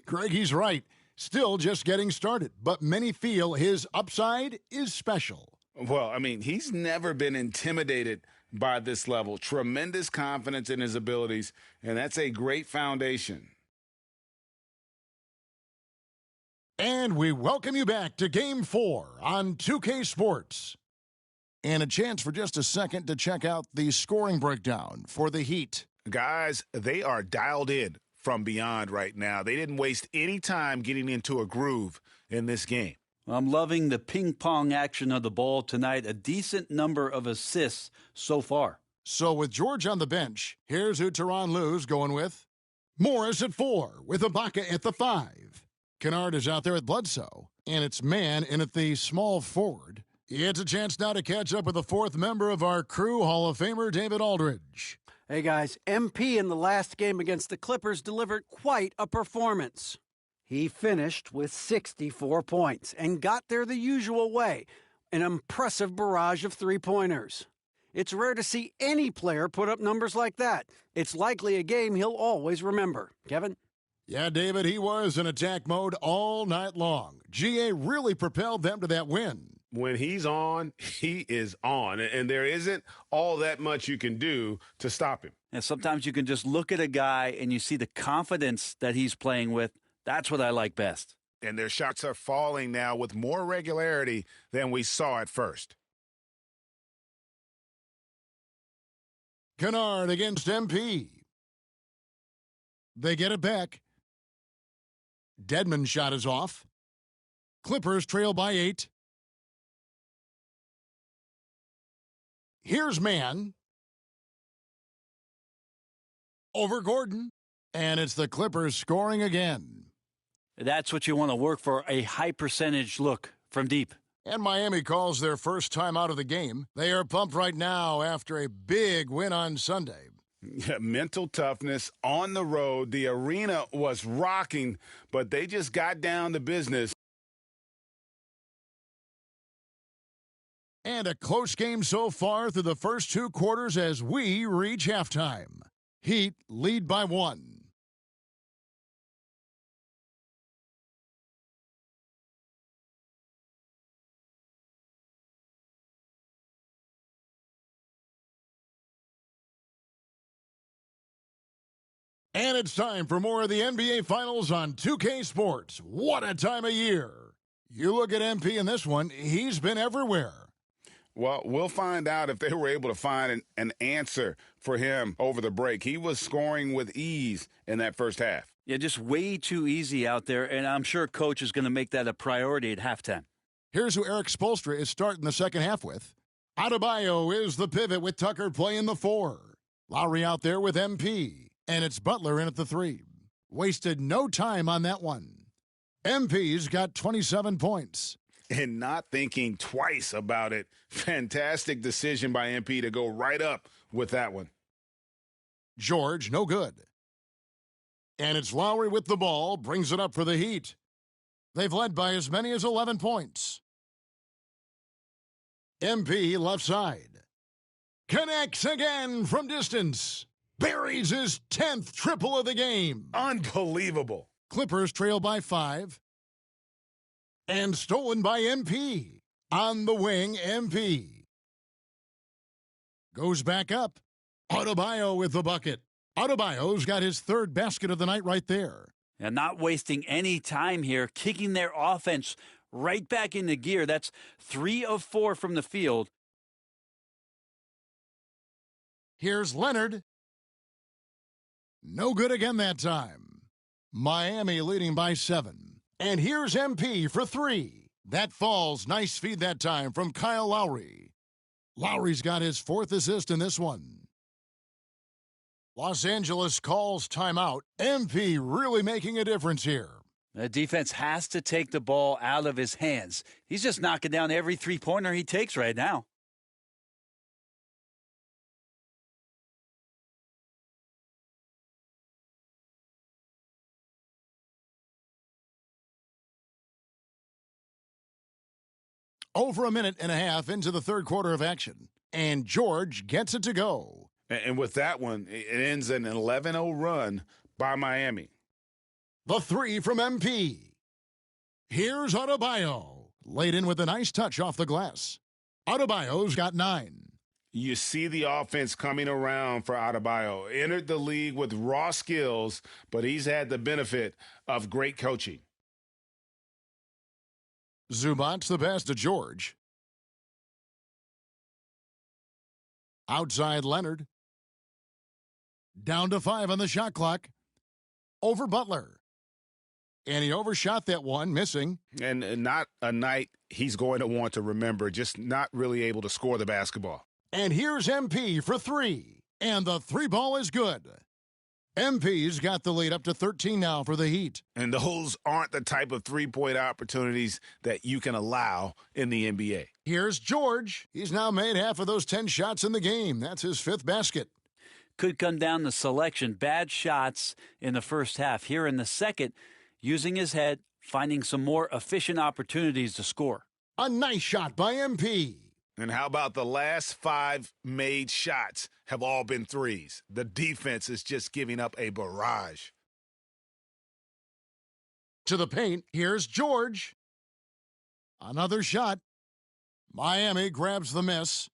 Greg, he's right. Still just getting started, but many feel his upside is special. Well, I mean, he's never been intimidated by this level. Tremendous confidence in his abilities, and that's a great foundation. And we welcome you back to Game 4 on 2K Sports. And a chance for just a second to check out the scoring breakdown for the Heat. Guys, they are dialed in from beyond right now. They didn't waste any time getting into a groove in this game. I'm loving the ping-pong action of the ball tonight. A decent number of assists so far. So with George on the bench, here's who Tyronn Lue's going with. Morris at 4, with Ibaka at the 5. Kennard is out there at Bledsoe, and it's Man in at the small forward. It's a chance now to catch up with the fourth member of our crew, Hall of Famer David Aldridge. Hey guys, MP in the last game against the Clippers delivered quite a performance. He finished with 64 points and got there the usual way, an impressive barrage of three-pointers. It's rare to see any player put up numbers like that. It's likely a game he'll always remember. Kevin? Yeah, David, he was in attack mode all night long. GA really propelled them to that win. When he's on, he is on. And there isn't all that much you can do to stop him. And sometimes you can just look at a guy and you see the confidence that he's playing with. That's what I like best. And their shots are falling now with more regularity than we saw at first. Kennard against MP. They get it back. Dedmon's shot is off. Clippers trail by 8. Here's Man. Over Gordon. And it's the Clippers scoring again. That's what you want to work for, a high percentage look from deep. And Miami calls their first time out of the game. They are pumped right now after a big win on Sunday. Yeah, mental toughness on the road. The arena was rocking, but they just got down to business. And a close game so far through the first two quarters as we reach halftime. Heat lead by 1. And it's time for more of the NBA Finals on 2K Sports. What a time of year. You look at MP in this one, he's been everywhere. Well, we'll find out if they were able to find an answer for him over the break. He was scoring with ease in that first half. Yeah, just way too easy out there, and I'm sure Coach is going to make that a priority at halftime. Here's who Eric Spoelstra is starting the second half with. Adebayo is the pivot with Tucker playing the 4. Lowry out there with MP. And it's Butler in at the 3. Wasted no time on that one. MP's got 27 points. And not thinking twice about it. Fantastic decision by MP to go right up with that one. George, no good. And it's Lowry with the ball, brings it up for the Heat. They've led by as many as 11 points. MP left side. Connects again from distance. Buries his 10th triple of the game. Unbelievable. Clippers trail by 5. And stolen by MP. On the wing, MP. Goes back up. Adebayo with the bucket. Adebayo's got his 3rd basket of the night right there. And not wasting any time here, kicking their offense right back into gear. That's 3 of 4 from the field. Here's Leonard. No good again that time. Miami leading by 7. And here's MP for 3. That falls. Nice feed that time from Kyle Lowry. Lowry's got his 4th assist in this one. Los Angeles calls timeout. MP really making a difference here. The defense has to take the ball out of his hands. He's just knocking down every three-pointer he takes right now. Over a minute and a half into the third quarter of action, and George gets it to go. And with that one, it ends an 11-0 run by Miami. The 3 from MP. Here's Adebayo. Laid in with a nice touch off the glass. Adebayo's got 9. You see the offense coming around for Adebayo. Entered the league with raw skills, but he's had the benefit of great coaching. Zubac's the pass to George. Outside Leonard. Down to 5 on the shot clock. Over Butler. And he overshot that one, missing. And not a night he's going to want to remember, just not really able to score the basketball. And here's MP for 3. And the 3 ball is good. MP's got the lead up to 13 now for the Heat. And those aren't the type of three-point opportunities that you can allow in the NBA. Here's George. He's now made half of those 10 shots in the game. That's his 5th basket. Could come down to selection. Bad shots in the first half. Here in the second, using his head, finding some more efficient opportunities to score. A nice shot by MP. And how about the last 5 made shots have all been threes? The defense is just giving up a barrage. To the paint, here's George. Another shot. Miami grabs the miss.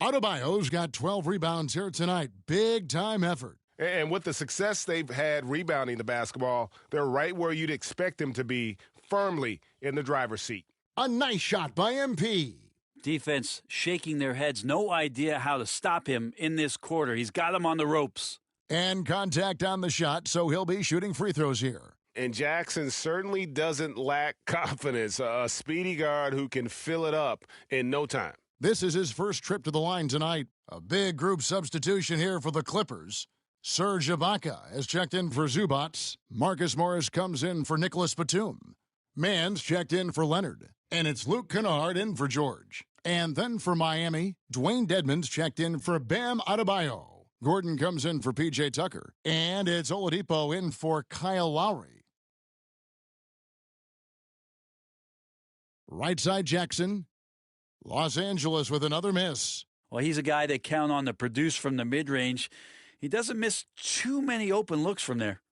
Adebayo's got 12 rebounds here tonight. Big time effort. And with the success they've had rebounding the basketball, they're right where you'd expect them to be, firmly in the driver's seat. A nice shot by MP. Defense shaking their heads, no idea how to stop him in this quarter. He's got him on the ropes. And contact on the shot, so he'll be shooting free throws here. And Jackson certainly doesn't lack confidence, a speedy guard who can fill it up in no time. This is his first trip to the line tonight. A big group substitution here for the Clippers. Serge Ibaka has checked in for Zubats. Marcus Morris comes in for Nicholas Batum. Mann's checked in for Leonard. And it's Luke Kennard in for George. And then for Miami, Dwayne Dedmon's checked in for Bam Adebayo. Gordon comes in for P.J. Tucker. And it's Oladipo in for Kyle Lowry. Right side Jackson. Los Angeles with another miss. Well, he's a guy they count on to produce from the mid-range. He doesn't miss too many open looks from there.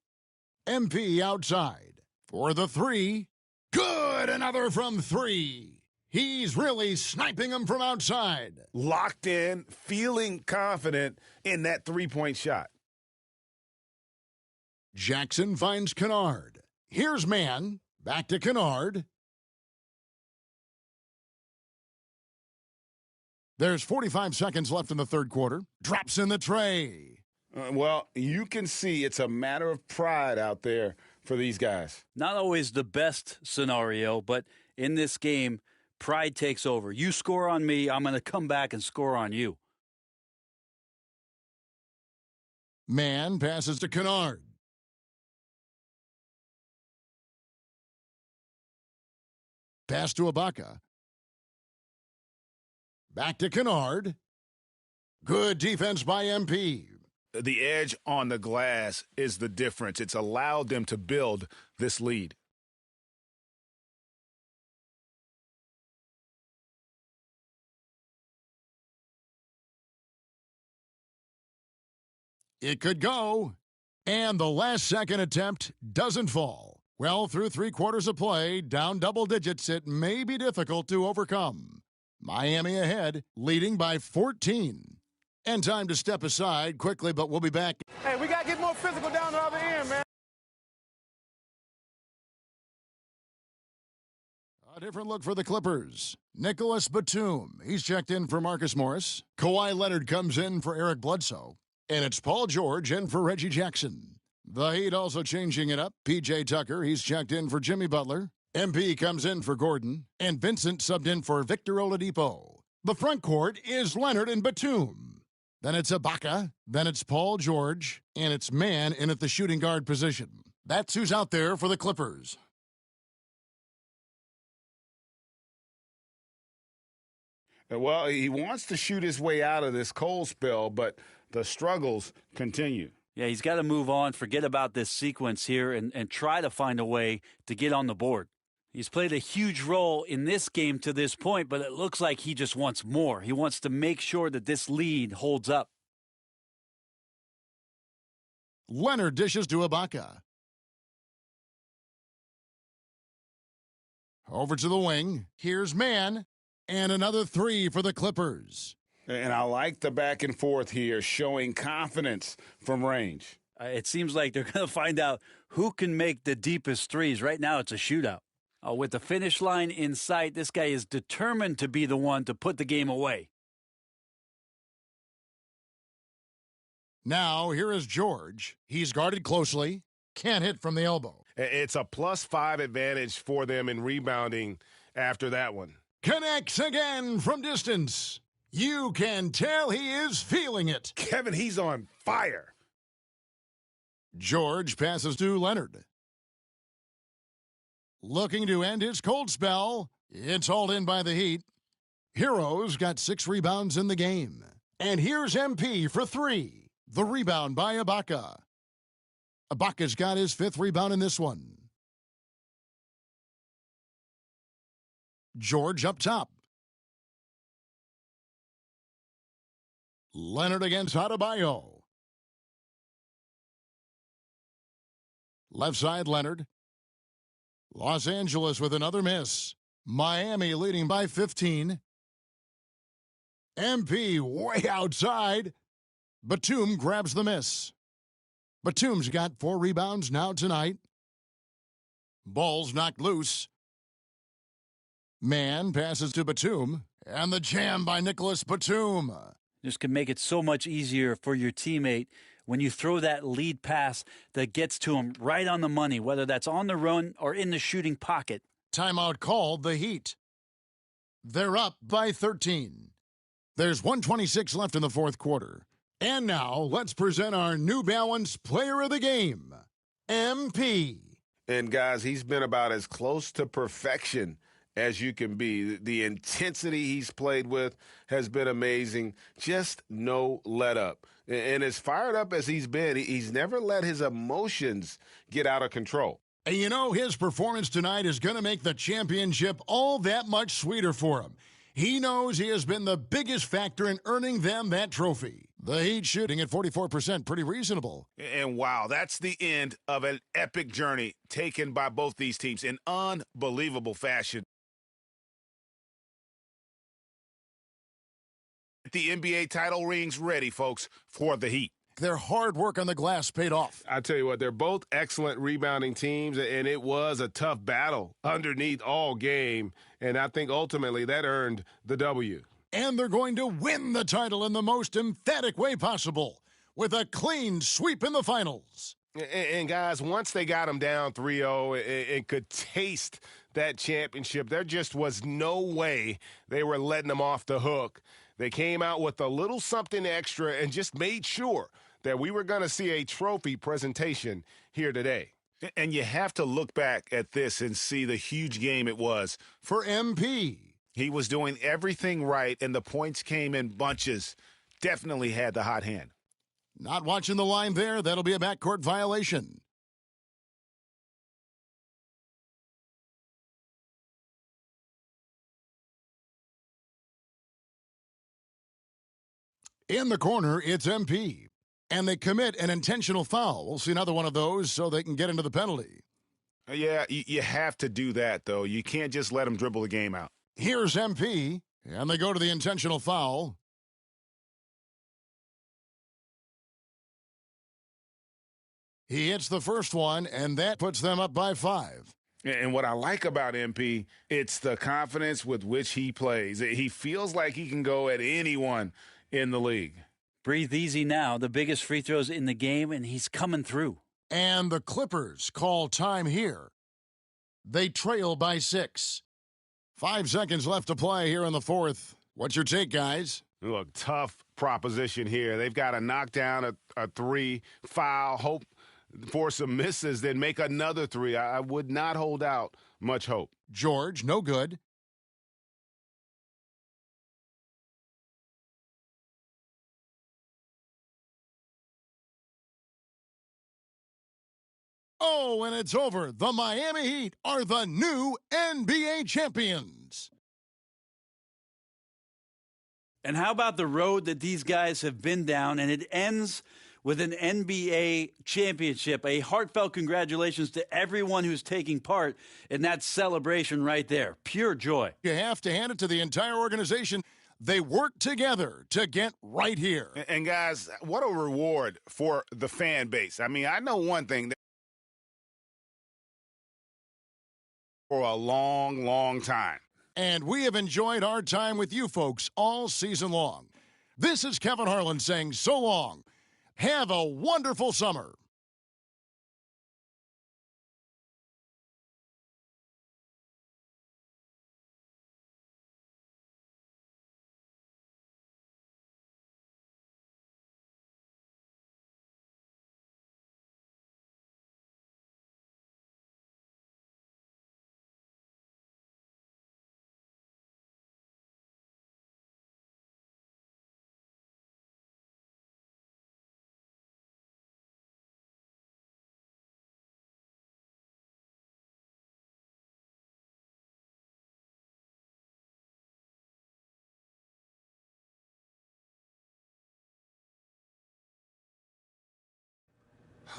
MP outside for the 3. Good, another from 3. He's really sniping them from outside. Locked in, feeling confident in that three-point shot. Jackson finds Kennard. Here's Mann. Back to Kennard. There's 45 seconds left in the third quarter. Drops in the tray. Well, you can see it's a matter of pride out there for these guys. Not always the best scenario, but in this game, pride takes over. You score on me, I'm going to come back and score on you. Mann passes to Kennard. Pass to Ibaka. Back to Kennard. Good defense by MP. The edge on the glass is the difference. It's allowed them to build this lead. It could go. And the last second attempt doesn't fall. Well, through 3 quarters of play, down double digits, it may be difficult to overcome. Miami ahead, leading by 14. And time to step aside quickly, but we'll be back. Hey, we got to get more physical down the other end, man. A different look for the Clippers. Nicholas Batum, he's checked in for Marcus Morris. Kawhi Leonard comes in for Eric Bledsoe. And it's Paul George in for Reggie Jackson. The Heat also changing it up. P.J. Tucker, he's checked in for Jimmy Butler. MP comes in for Gordon. And Vincent subbed in for Victor Oladipo. The front court is Leonard and Batum. Then it's Ibaka. Then it's Paul George. And it's Mann in at the shooting guard position. That's who's out there for the Clippers. Well, he wants to shoot his way out of this cold spell, but the struggles continue. Yeah, he's got to move on, forget about this sequence here, and try to find a way to get on the board. He's played a huge role in this game to this point, but it looks like he just wants more. He wants to make sure that this lead holds up. Leonard dishes to Ibaka. Over to the wing. Here's Mann. And another three for the Clippers. And I like the back and forth here, showing confidence from range. It seems like they're going to find out who can make the deepest threes. Right now, it's a shootout. With the finish line in sight, this guy is determined to be the one to put the game away. Now, here is George. He's guarded closely. Can't hit from the elbow. It's a +5 advantage for them in rebounding after that one. Connects again from distance. You can tell he is feeling it. Kevin, he's on fire. George passes to Leonard. Looking to end his cold spell. It's hauled in by the Heat. Heroes got 6 rebounds in the game. And here's MP for 3. The rebound by Ibaka. Ibaka's got his 5th rebound in this one. George up top. Leonard against Adebayo. Left side, Leonard. Los Angeles with another miss. Miami leading by 15. MP way outside. Batum grabs the miss. Batum's got 4 rebounds now tonight. Ball's knocked loose. Mann passes to Batum. And the jam by Nicholas Batum. This can make it so much easier for your teammate when you throw that lead pass that gets to him right on the money, whether that's on the run or in the shooting pocket. Timeout called, the Heat. They're up by 13. There's 1:26 left in the fourth quarter. And now, let's present our New Balance Player of the Game, MP. And, guys, he's been about as close to perfection as you can be. The intensity he's played with has been amazing. Just no let up. And as fired up as he's been, he's never let his emotions get out of control. And you know, his performance tonight is going to make the championship all that much sweeter for him. He knows he has been the biggest factor in earning them that trophy. The Heat shooting at 44%, pretty reasonable. And wow, that's the end of an epic journey taken by both these teams in unbelievable fashion. The NBA title rings ready, folks, for the Heat. Their hard work on the glass paid off. I tell you what, they're both excellent rebounding teams, and it was a tough battle underneath all game, and I think ultimately that earned the W. And they're going to win the title in the most emphatic way possible with a clean sweep in the finals. And guys, once they got them down 3-0 and could taste that championship, there just was no way they were letting them off the hook. They came out with a little something extra and just made sure that we were going to see a trophy presentation here today. And you have to look back at this and see the huge game it was for MP. He was doing everything right, and the points came in bunches. Definitely had the hot hand. Not watching the line there. That'll be a backcourt violation. In the corner, it's MP. And they commit an intentional foul. We'll see another one of those so they can get into the penalty. Yeah, you have to do that, though. You can't just let them dribble the game out. Here's MP, and they go to the intentional foul. He hits the first one, and that puts them up by 5. And what I like about MP, it's the confidence with which he plays. He feels like he can go at anyone in the league. Breathe easy now. The biggest free throws in the game, and he's coming through. And the Clippers call time here. They trail by 6. 5 seconds left to play here in the fourth. What's your take, guys? Look, tough proposition here. They've got to knock down a 3, foul, hope for some misses, then make another 3. I would not hold out much hope. George, no good. Oh, and it's over. The Miami Heat are the new NBA champions. And how about the road that these guys have been down, and it ends with an NBA championship. A heartfelt congratulations to everyone who's taking part in that celebration right there. Pure joy. You have to hand it to the entire organization. They worked together to get right here. And guys, what a reward for the fan base. I mean, I know one thing. For a long, long time. And we have enjoyed our time with you folks all season long. This is Kevin Harlan saying so long. Have a wonderful summer.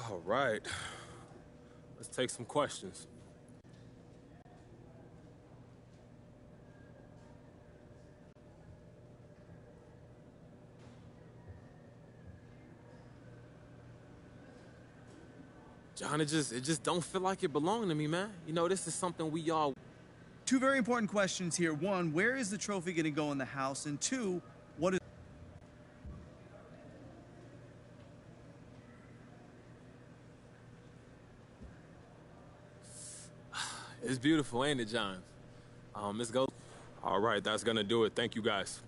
All right. Let's take some questions. John, it just don't feel like it belonged to me, man. You know, this is something we all... Two very important questions here. One, where is the trophy going to go in the house? And two, what is... It's beautiful, ain't it, John? Let's go. All right, that's going to do it. Thank you, guys.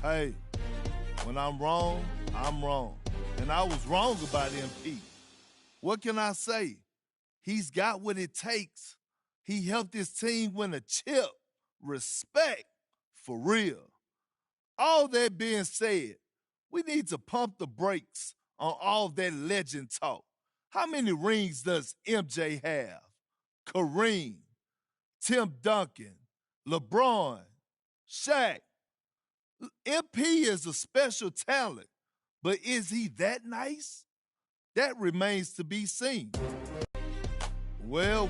Hey, when I'm wrong, I'm wrong. And I was wrong about MP. What can I say? He's got what it takes. He helped his team win a chip. Respect, for real. All that being said, we need to pump the brakes on all that legend talk. How many rings does MJ have? Kareem, Tim Duncan, LeBron, Shaq. MP is a special talent, but is he that nice? That remains to be seen. Well.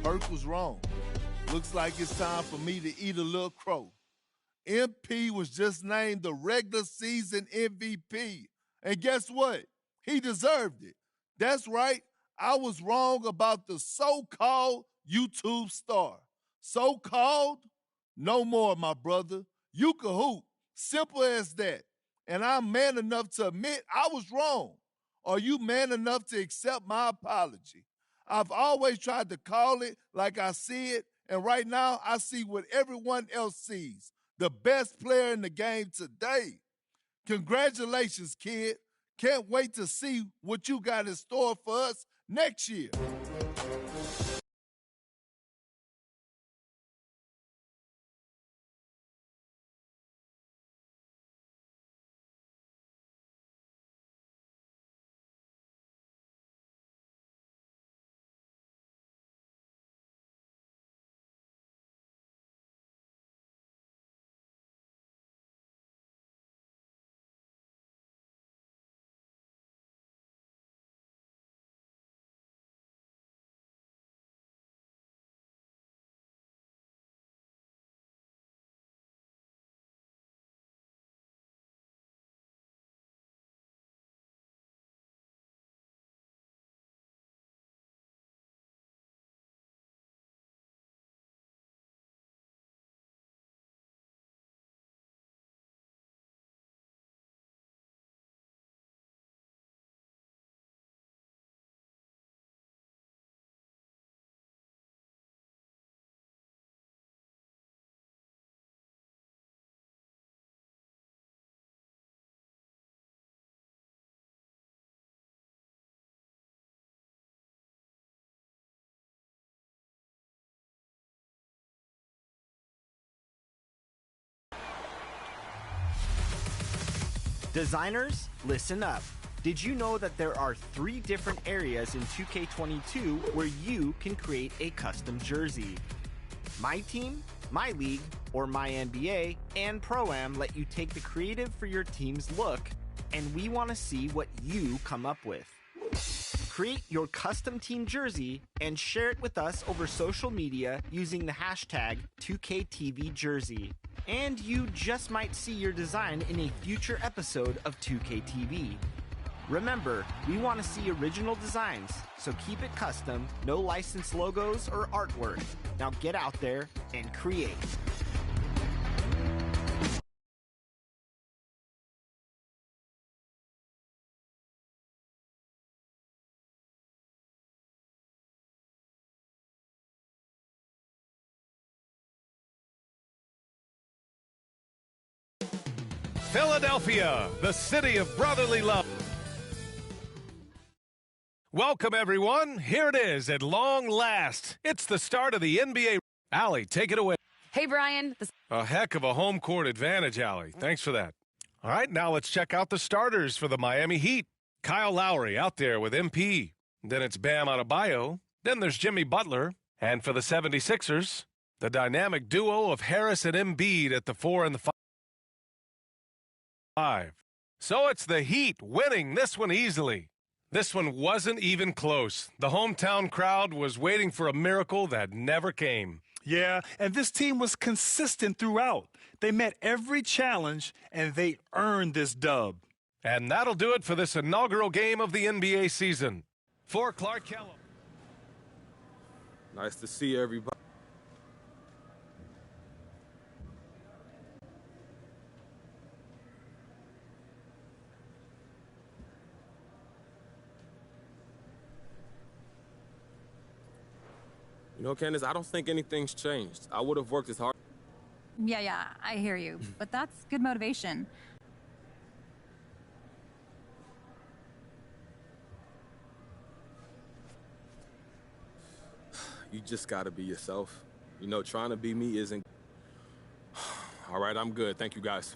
Perk was wrong. Looks like it's time for me to eat a little crow. MP was just named the regular season MVP. And guess what? He deserved it. That's right. I was wrong about the so-called YouTube star. So-called? No more, my brother. You can hoop. Simple as that. And I'm man enough to admit I was wrong. Are you man enough to accept my apology? I've always tried to call it like I see it, and right now I see what everyone else sees. The best player in the game today. Congratulations, kid. Can't wait to see what you got in store for us next year. Designers, listen up. Did you know that there are 3 different areas in 2K22 where you can create a custom jersey? My Team, My League, or My NBA and Pro-Am let you take the creative for your team's look, and we want to see what you come up with. Create your custom team jersey and share it with us over social media using the hashtag 2KTVJersey. And you just might see your design in a future episode of 2KTV. Remember, we want to see original designs, so keep it custom, no licensed logos or artwork. Now get out there and create. Philadelphia, the city of brotherly love. Welcome, everyone. Here it is at long last. It's the start of the NBA. Allie, take it away. Hey, Brian. A heck of a home court advantage, Allie. Thanks for that. All right, now let's check out the starters for the Miami Heat. Kyle Lowry out there with MP. Then it's Bam Adebayo. Then there's Jimmy Butler. And for the 76ers, the dynamic duo of Harris and Embiid at the 4 and the 5. So it's the Heat winning this one easily. This one wasn't even close. The hometown crowd was waiting for a miracle that never came. Yeah, and this team was consistent throughout. They met every challenge, and they earned this dub. And that'll do it for this inaugural game of the NBA season. For Clark Kellum. Nice to see everybody. You know, Candace, I don't think anything's changed. I would have worked as hard. Yeah, I hear you. But that's good motivation. You just gotta be yourself. You know, trying to be me isn't... All right, I'm good. Thank you, guys.